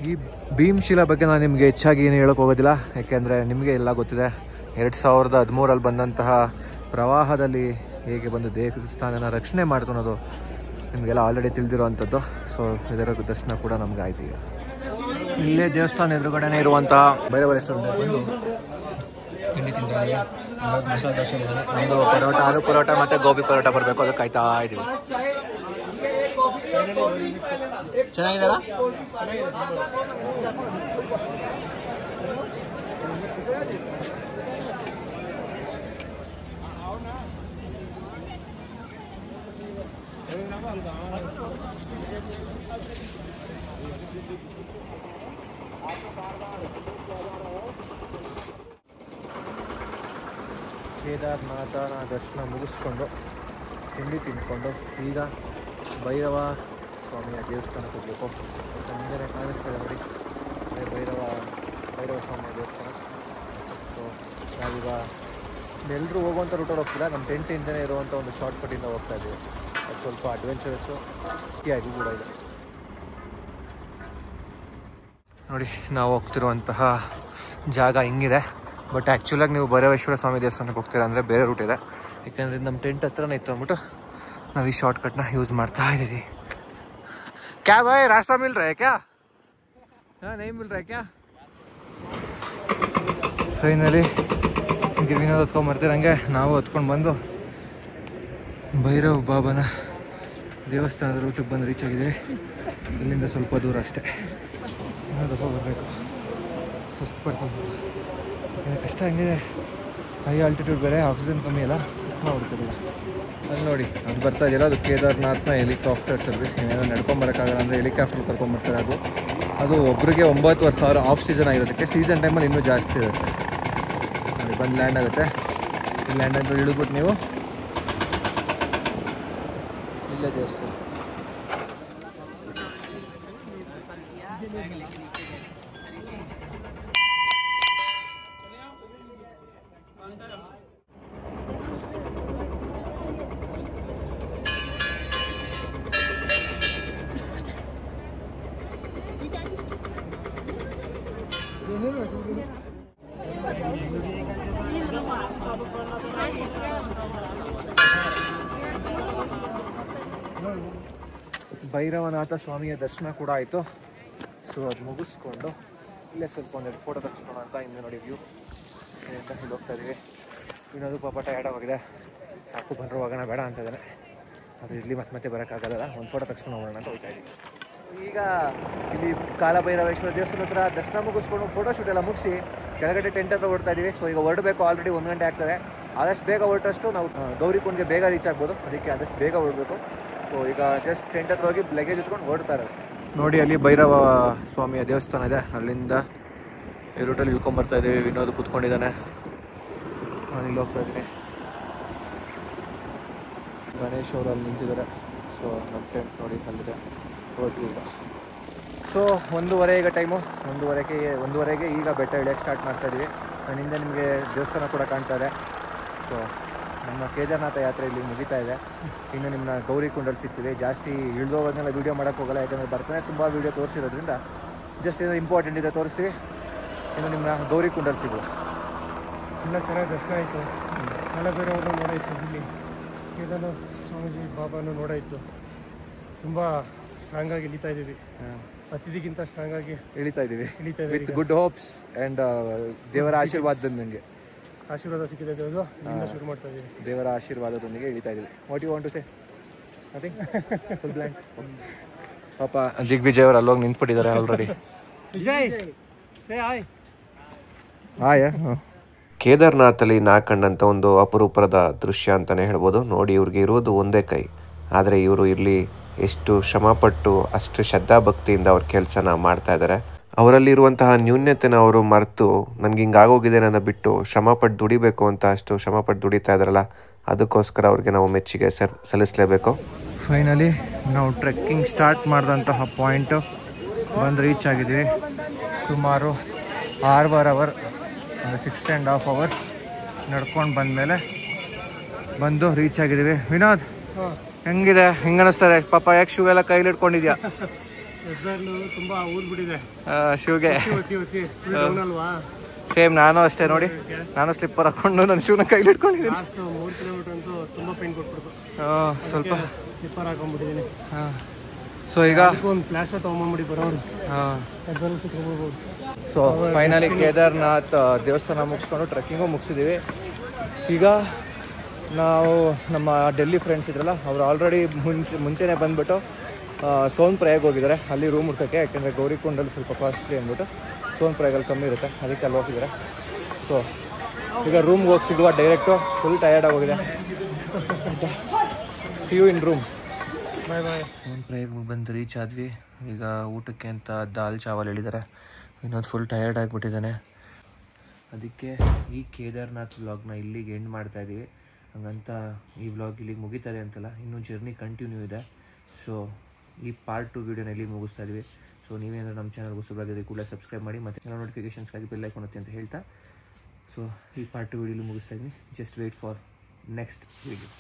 ಈ ಭೀಮಶಿಲಾ ಬಗ್ಗೆ ನಾನು ನಿಮಗೆ ಹೆಚ್ಚಾಗಿ ಏನು ಹೇಳೋಕೆ ಹೋಗೋದಿಲ್ಲ, ಯಾಕೆಂದರೆ ನಿಮಗೆ ಎಲ್ಲ ಗೊತ್ತಿದೆ. 2013 ಬಂದಂತಹ ಪ್ರವಾಹದಲ್ಲಿ ಹೇಗೆ ಬಂದು ದೇವಸ್ಥಾನನ ರಕ್ಷಣೆ ಮಾಡ್ತು ಅನ್ನೋದು ನಿಮಗೆಲ್ಲ ಆಲ್ರೆಡಿ ತಿಳಿದಿರೋ ಅಂಥದ್ದು. ಸೊ ಇದರ ದರ್ಶನ ಕೂಡ ನಮ್ಗೆ ಆಯ್ತು. ಈಗ ಇಲ್ಲೇ ದೇವಸ್ಥಾನ ಎದುರುಗಡೆನೇ ಇರುವಂತಹ ಭೈರವ ರೆಸ್ಟೋರೆಂಟ್ ಬಂದು ತಿಂಡಿ ತಿಂದಾಗಿ ಮಸಾಲೆ ದೋಸೆ ಇದ್ದಾನೆ. ಒಂದು ಪರೋಟ, ಆಲೂ ಪರೋಟ ಮತ್ತು ಗೋಬಿ ಪರೋಟ ಬರಬೇಕು, ಅದಕ್ಕೆ ಕಾಯ್ತಾ ಇದ್ದೀವಿ. ಚೆನ್ನಾಗಿದೆಯಲ್ಲ? ಕೇದಾರನಾಥನ ದರ್ಶನ ಮುಗಿಸ್ಕೊಂಡು ತಿಂಡಿ ತಿಂದ್ಕೊಂಡು ಈಗ ಭೈರವ ಸ್ವಾಮಿಯ ದೇವಸ್ಥಾನಕ್ಕೆ ಹೋಗಬೇಕು. ಮುಂದೆ ಕಾಣಿಸ್ತಾ ಇದೆ ನೋಡಿ, ಭೈರವ ಸ್ವಾಮಿಯ ದೇವಸ್ಥಾನ. ಸೊ ನಾವೀಗ ಎಲ್ಲರೂ ಹೋಗುವಂಥ ರೂಟಲ್ಲಿ ಹೋಗ್ತಿಲ್ಲ, ನಮ್ಮ ಟೆಂಟಿಂದನೇ ಇರುವಂಥ ಒಂದು ಶಾರ್ಟ್ ಕಟ್ಟಿಂದ ಹೋಗ್ತಾ ಇದ್ದೀವಿ. ಅದು ಸ್ವಲ್ಪ ಅಡ್ವೆಂಚರಸ್ಸು ಅದು ಕೂಡ ಇದೆ ನೋಡಿ. ನಾವು ಹೋಗ್ತಿರುವಂತಹ ಜಾಗ ಹಿಂಗಿದೆ, ಬಟ್ ಆ್ಯಕ್ಚುಲಾಗಿ ನೀವು ಭೈರವೇಶ್ವರ ಸ್ವಾಮಿ ದೇವಸ್ಥಾನಕ್ಕೆ ಹೋಗ್ತೀರಾ ಅಂದರೆ ಬೇರೆ ರೂಟ್ ಇದೆ. ಯಾಕೆಂದರೆ ನಮ್ಮ ಟೆಂಟ್ ಹತ್ರನೇ ಇತ್ತು ಅಂದ್ಬಿಟ್ಟು ನಾವು ಈ ಶಾರ್ಟ್ ಕಟ್ನ ಯೂಸ್ ಮಾಡ್ತಾ ಇದ್ದೀವಿ. क्या भाई रास्ता मिल रहा है क्या? हाँ नहीं मिल रहा है क्या? ಫೈನಲಿ ಗಿರಿನಾಥ್ ಹೊತ್ಕೊಂಡ್ಬರ್ತೀರ, ಹಂಗೆ ನಾವು ಹೊತ್ಕೊಂಡು ಬಂದು ಭೈರವ್ ಬಾಬಾನ ದೇವಸ್ಥಾನದ ರೂಟಿಗೆ ಬಂದು ರೀಚ್ ಆಗಿದ್ದೀವಿ. ಇಲ್ಲಿಂದ ಸ್ವಲ್ಪ ದೂರ ಅಷ್ಟೇ, ಇನ್ನೊಂದಪ್ಪ ಬರಬೇಕು. ಸುಸ್ತು ಪಡ್ಸೋದು ಕಷ್ಟ, ಹಂಗೆ ಹೈ ಆಲ್ಟಿಟ್ಯೂಡ್ ಬೇರೆ, ಆಕ್ಸಿಜನ್ ಕಮ್ಮಿ ಅಲ್ಲ, ಸುಸ್ತು ಮಾಡ್ಬಿಡ್ತಿರಲಿಲ್ಲ. ಅಲ್ಲಿ ನೋಡಿ ಅದು ಬರ್ತಾ ಇದೆಯಲ್ಲ, ಅದು ಕೇದಾರ್ನಾಥ್ನ ಹೆಲಿಕಾಪ್ಟರ್ ಸರ್ವಿಸ್. ನೀವೇನೋ ನಡ್ಕೊಂಬರೋಕ್ಕಾಗಲ್ಲ ಅಂದರೆ ಹೆಲಿಕಾಪ್ಟರ್ ಕರ್ಕೊಂಬರ್ತಾರೆ. ಅದು ಒಬ್ಬರಿಗೆ 9,500 ಆಫ್ ಸೀಸನ್ ಆಗಿರೋದಕ್ಕೆ, ಸೀಸನ್ ಟೈಮಲ್ಲಿ ಇನ್ನೂ ಜಾಸ್ತಿ ಇರುತ್ತೆ. ಅಲ್ಲಿ ಬಂದು ಲ್ಯಾಂಡ್ ಆಗುತ್ತೆ. ಇಲ್ಲಿ ಲ್ಯಾಂಡ್ ಅಂತ ಇಳಿದ್ಬಿಟ್ಟು ನೀವು ಇಲ್ಲೇ ದೇವಸ್ಥಾನ. ಭೈರವನಾಥ ಸ್ವಾಮಿಯ ದರ್ಶನ ಕೂಡ ಆಯಿತು. ಸೊ ಅದು ಮುಗಿಸ್ಕೊಂಡು ಇಲ್ಲೇ ಸ್ವಲ್ಪ ಒಂದೆರಡು ಫೋಟೋ ತೆಗೆಸ್ಕೊಳ್ಳೋಣ ಅಂತ ಹಿಂದೆ ನೋಡಿ ವ್ಯೂ ಅಂತ ಇಲ್ಲಿ ಹೋಗ್ತಾ ಇದ್ದೀವಿ. ಇನ್ನೊಂದು ಪಾಪ ಟಯರ್ಡ್ ಆಗಿದೆ, ಸಾಕು ಬಂದರೂ ಹೋಗೋಣ ಬೇಡ ಅಂತ ಇದ್ದಾನೆ. ಅದು ಇಲ್ಲಿ ಮತ್ತೆ ಬರೋಕ್ಕಾಗಲ್ಲ, ಒಂದು ಫೋಟೋ ತೆಗೆಸ್ಕೊಂಡು ಹೋಗೋಣ ಅಂತ ಹೋಗ್ತಾ ಇದ್ದೀವಿ. ಈಗ ಇಲ್ಲಿ ಕಾಲಭೈರವೇಶ್ವರ ದೇವಸ್ಥಾನ ಹತ್ರ ದರ್ಶನ ಮುಗಿಸ್ಕೊಂಡು ಫೋಟೋ ಶೂಟ್ ಎಲ್ಲ ಮುಗಿಸಿ ಕೆಳಗಡೆ ಟೆಂಟ್ ಹತ್ರ ಹೊರಡ್ತಾ ಇದ್ದೀವಿ. ಸೊ ಈಗ ಹೊರಡಬೇಕು, ಆಲ್ರೆಡಿ 1 ಗಂಟೆ ಆಗ್ತದೆ. ಆದಷ್ಟು ಬೇಗ ಹೊರಟಷ್ಟು ನಾವು ಗೌರಿಕುಂಡ್ಗೆ ಬೇಗ ರೀಚ್ ಆಗ್ಬೋದು, ಅದಕ್ಕೆ ಆದಷ್ಟು ಬೇಗ ಹೊರಡಬೇಕು. ಸೊ ಈಗ ಜಸ್ಟ್ ಟೆಂಟ್ ಹತ್ರ ಹೋಗಿ ಲಗೇಜ್ ಇಟ್ಕೊಂಡು ಹೊರಡ್ತಾ ಇರೋದು ನೋಡಿ. ಅಲ್ಲಿ ಭೈರವ ಸ್ವಾಮಿಯ ದೇವಸ್ಥಾನ ಇದೆ, ಅಲ್ಲಿಂದ ಈ ರೂಟಲ್ಲಿ ಇಳ್ಕೊಂಬರ್ತಾ ಇದ್ದೀವಿ. ವಿನೋದ್ ಕೂತ್ಕೊಂಡಿದ್ದಾನೆ, ನಾನು ಇಲ್ಲಿ ಹೋಗ್ತಾ ಇದ್ದೀನಿ. ಗಣೇಶ್ ಅವರು ಅಲ್ಲಿ ನಿಂತಿದ್ದಾರೆ. ಸೊ ನಮ್ಮ ಟೆಂಟ್ ನೋಡಿ ಅಲ್ಲಿದೆ, ಹೊರಟು ಈಗ. ಸೊ 1:30 ಈಗ ಟೈಮು, 1:30ಗೆ ಈಗ ಬೆಟ್ಟ ಇಳಿಯೋಕ್ಕೆ ಸ್ಟಾರ್ಟ್ ಮಾಡ್ತಾಯಿದ್ದೀವಿ. ನನ್ನಿಂದ ನಿಮಗೆ ದೇವಸ್ಥಾನ ಕೂಡ ಕಾಣ್ತಾ ಇದೆ. ಸೊ ನಮ್ಮ ಕೇದಾರನಾಥ ಯಾತ್ರೆ ಇಲ್ಲಿ ಮುಗಿತಾ ಇದೆ. ಇನ್ನು ನಿಮ್ಮನ್ನ ಗೌರಿಕುಂಡಲ್ಲಿ ಸಿಗ್ತಿದೆ. ಜಾಸ್ತಿ ಇಳಿದೋಗೋದನ್ನೆಲ್ಲ ವೀಡಿಯೋ ಮಾಡೋಕ್ಕೆ ಹೋಗಲ್ಲ, ಯಾಕಂದರೆ ಬರ್ತಾನೆ ತುಂಬ ವೀಡಿಯೋ ತೋರಿಸಿರೋದ್ರಿಂದ ಜಸ್ಟ್ ಏನೋ ಇಂಪಾರ್ಟೆಂಟ್ ಇದೆ ತೋರಿಸ್ತೀವಿ. ಇನ್ನು ನಿಮ್ಮನ್ನ ಗೌರಿಕುಂಡಲ್ಲಿ ಸಿಗುವ ಎಲ್ಲ ಚೆನ್ನಾಗಿ ದರ್ಶನ ಆಯಿತು. ಕಾಲಭೈರವರು ನೋಡಾಯಿತು, ಇಲ್ಲಿ ಕೇದಾರನಾಥ ಸ್ವಾಮೀಜಿ ಬಾಬಾನು ನೋಡಾಯಿತು. ತುಂಬ ಸ್ಟ್ರಾಂಗಾಗಿ ಇಳಿತಾ ಇದ್ದೀವಿ, ಅತಿಥಿಗಿಂತ ಸ್ಟ್ರಾಂಗಾಗಿ ಇಳಿತಾ ಇದ್ದೀವಿ ವಿತ್ ಗುಡ್ ಹೋಪ್ಸ್ ಆ್ಯಂಡ್ ದೇವರ ಆಶೀರ್ವಾದದೊಂದಿಗೆ. ಆಶೀರ್ವಾದ ಸಿಕ್ಕಿದೆ ದೇವರು, ಶುರು ಮಾಡ್ತಾ ಇದ್ದೀವಿ. ದೇವರ ಆಶೀರ್ವಾದದೊಂದಿಗೆ ಇಳಿತಾ ಇದ್ದೀವಿ. What you want to say? Nothing, full blank. ಪಾಪ ದಿಗ್ವಿಜಯ್ ಅವರು ಅಲ್ಲೋಗಿ ನಿಂತ್ಬಿಟ್ಟಿದ್ದಾರೆ ಆಲ್ರೆಡಿ. ಕೇದಾರ್ನಾಥಲ್ಲಿ ನಾ ಕಂಡಂಥ ಒಂದು ಅಪರೂಪದ ದೃಶ್ಯ ಅಂತಲೇ ಹೇಳ್ಬೋದು. ನೋಡಿ, ಇವ್ರಿಗೆ ಇರೋದು ಒಂದೇ ಕೈ, ಆದರೆ ಇವರು ಇಲ್ಲಿ ಎಷ್ಟು ಶ್ರಮಪಟ್ಟು ಅಷ್ಟು ಶ್ರದ್ಧಾಭಕ್ತಿಯಿಂದ ಅವ್ರ ಕೆಲಸನ ಮಾಡ್ತಾ ಇದ್ದಾರೆ. ಅವರಲ್ಲಿರುವಂತಹ ನ್ಯೂನ್ಯತೆನ ಅವರು ಮರೆತು ನನಗೆ ಹಿಂಗಾಗೋಗಿದೆ ನನ್ನ ಬಿಟ್ಟು ಶ್ರಮಪಟ್ಟು ದುಡಿಬೇಕು ಅಂತ ಅಷ್ಟು ಶ್ರಮಪಟ್ಟು ದುಡಿತಾ ಇದ್ದಾರಲ್ಲ, ಅದಕ್ಕೋಸ್ಕರ ಅವ್ರಿಗೆ ನಾವು ಮೆಚ್ಚುಗೆ ಸಲ್ಲಿಸಲೇಬೇಕು. ಫೈನಲಿ ನಾವು ಟ್ರೆಕ್ಕಿಂಗ್ ಸ್ಟಾರ್ಟ್ ಮಾಡಿದಂತಹ ಪಾಯಿಂಟು ಬಂದು ರೀಚ್ ಆಗಿದ್ವಿ. ಸುಮಾರು 6 ಅವರ್, ಅಂದರೆ 6.5 ಅವರ್ಸ್ ನಡ್ಕೊಂಡು ಬಂದಮೇಲೆ ಬಂದು ರೀಚ್ ಆಗಿದ್ದೀವಿ. ವಿನೋದ್, ಹೆಂಗಿದೆ? ಹೆಂಗೆ ಅನ್ನಿಸ್ತಾರೆ? ಪಾಪ ಯಾಕೆ ಶೂ ಎಲ್ಲ ಕೈಲಿ ಇಟ್ಕೊಂಡಿದ್ಯಾ? ತುಂಬ ಊದ್ಬಿಟ್ಟಿದೆ ಶೂಗೆ. ಸೇಮ್ ನಾನು ಅಷ್ಟೇ ನೋಡಿ, ನಾನು ಸ್ಲಿಪ್ಪರ್ ಹಾಕೊಂಡು ನನ್ನ ಶೂನ ಕೈಲಿ ಇಟ್ಕೊಂಡಿದ್ದೀನಿ. 3 ಕಿಲೋಮೀಟರ್ ಅಂತೂ ತುಂಬ ಪೇನ್ ಕೊಟ್ಬಿಡ್ತು. ಸ್ವಲ್ಪ ಸ್ಲಿಪ್ಪರ್ ಹಾಕೊಂಡ್ಬಿಟ್ಟಿದ್ದೀನಿ. ಸೊ ಈಗ ಒಂದು ಪ್ಲಾಸ್ಟರ್ ತೊಗೊಂಬಂದ್ಬಿಡಿ ಬರೋರು. ಸೊ ಫೈನಲಿ ಕೇದಾರ್ನಾಥ್ ದೇವಸ್ಥಾನ ಮುಗಿಸ್ಕೊಂಡು ಟ್ರೆಕ್ಕಿಂಗು ಮುಗಿಸಿದ್ದೀವಿ. ಈಗ ನಾವು ನಮ್ಮ ಡೆಲ್ಲಿ ಫ್ರೆಂಡ್ಸ್ ಇದ್ರಲ್ಲ, ಅವರು ಆಲ್ರೆಡಿ ಮುಂಚೆನೇ ಬಂದುಬಿಟ್ಟು ಸೋನ್ಪ್ರಯಾಗ್ ಹೋಗಿದ್ದಾರೆ. ಅಲ್ಲಿ ರೂಮ್ ಹುಡ್ಕೋಕ್ಕೆ, ಯಾಕೆಂದರೆ ಗೌರಿಕೊಂಡಲ್ಲಿ ಸ್ವಲ್ಪ ಕಾಸ್ಟ್ಲಿ ಅಂದ್ಬಿಟ್ಟು ಸೋನ್ಪ್ರಯಾಗಲ್ಲಿ ಕಮ್ಮಿ ಇರುತ್ತೆ, ಅದಕ್ಕೆ ಅಲ್ಲಿ ಹೋಗಿದ್ದಾರೆ. ಸೊ ಈಗ ರೂಮ್ಗೆ ಹೋಗಿ ಸಿಗುವ ಡೈರೆಕ್ಟು. ಫುಲ್ ಟಯರ್ಡ್ ಆಗೋಗಿದೆ. See you in room. Bye bye. Sonprayag ಬಂದು ರೀಚ್ ಆದ್ವಿ. ಈಗ ಊಟಕ್ಕೆ ಅಂತ ದಾಲ್ ಚಾವಲ್ ಹೇಳಿದ್ದಾರೆ. ಇನ್ನೊಂದು ಫುಲ್ ಟಯರ್ಡ್ ಆಗಿಬಿಟ್ಟಿದ್ದಾನೆ. ಅದಕ್ಕೆ ಈ ಕೇದಾರ್ನಾಥ್ ವ್ಲಾಗ್ನ ಇಲ್ಲಿಗೆ ಎಂಡ್ ಮಾಡ್ತಾಯಿದ್ದೀವಿ. ಹಂಗಂತ ಈ ವ್ಲಾಗ್ ಇಲ್ಲಿಗೆ ಮುಗಿತಾರೆ ಅಂತಲ್ಲ, ಇನ್ನೂ ಜರ್ನಿ ಕಂಟಿನ್ಯೂ ಇದೆ. ಸೊ ಈ ಪಾರ್ಟ್ 2 ವೀಡಿಯೋನ ಇಲ್ಲಿಗೆ ಮುಗಿಸ್ತಾ ಇದ್ವಿ. ಸೊ ನೀವೇನಾದ್ರು ನಮ್ಮ ಚಾನಲ್ಗೆ ಹೊಸಬರಾಗಿದ್ದರೆ ಕೂಡ ಸಬ್ಸ್ಕ್ರೈಬ್ ಮಾಡಿ, ಮತ್ತು ಚಾನಲ್ ನೋಟಿಫಿಕೇಷನ್ಸ್ಗಾಗಿ ಬೆಲ್ ಐಕಾನ್ ಒತ್ತಿ ಅಂತ ಹೇಳ್ತಾ, ಸೊ ಈ ಪಾರ್ಟ್ 2 ವೀಡಿಯೋಲಿ ಮುಗಿಸ್ತಾ ಇದ್ದೀನಿ. Just wait for next video.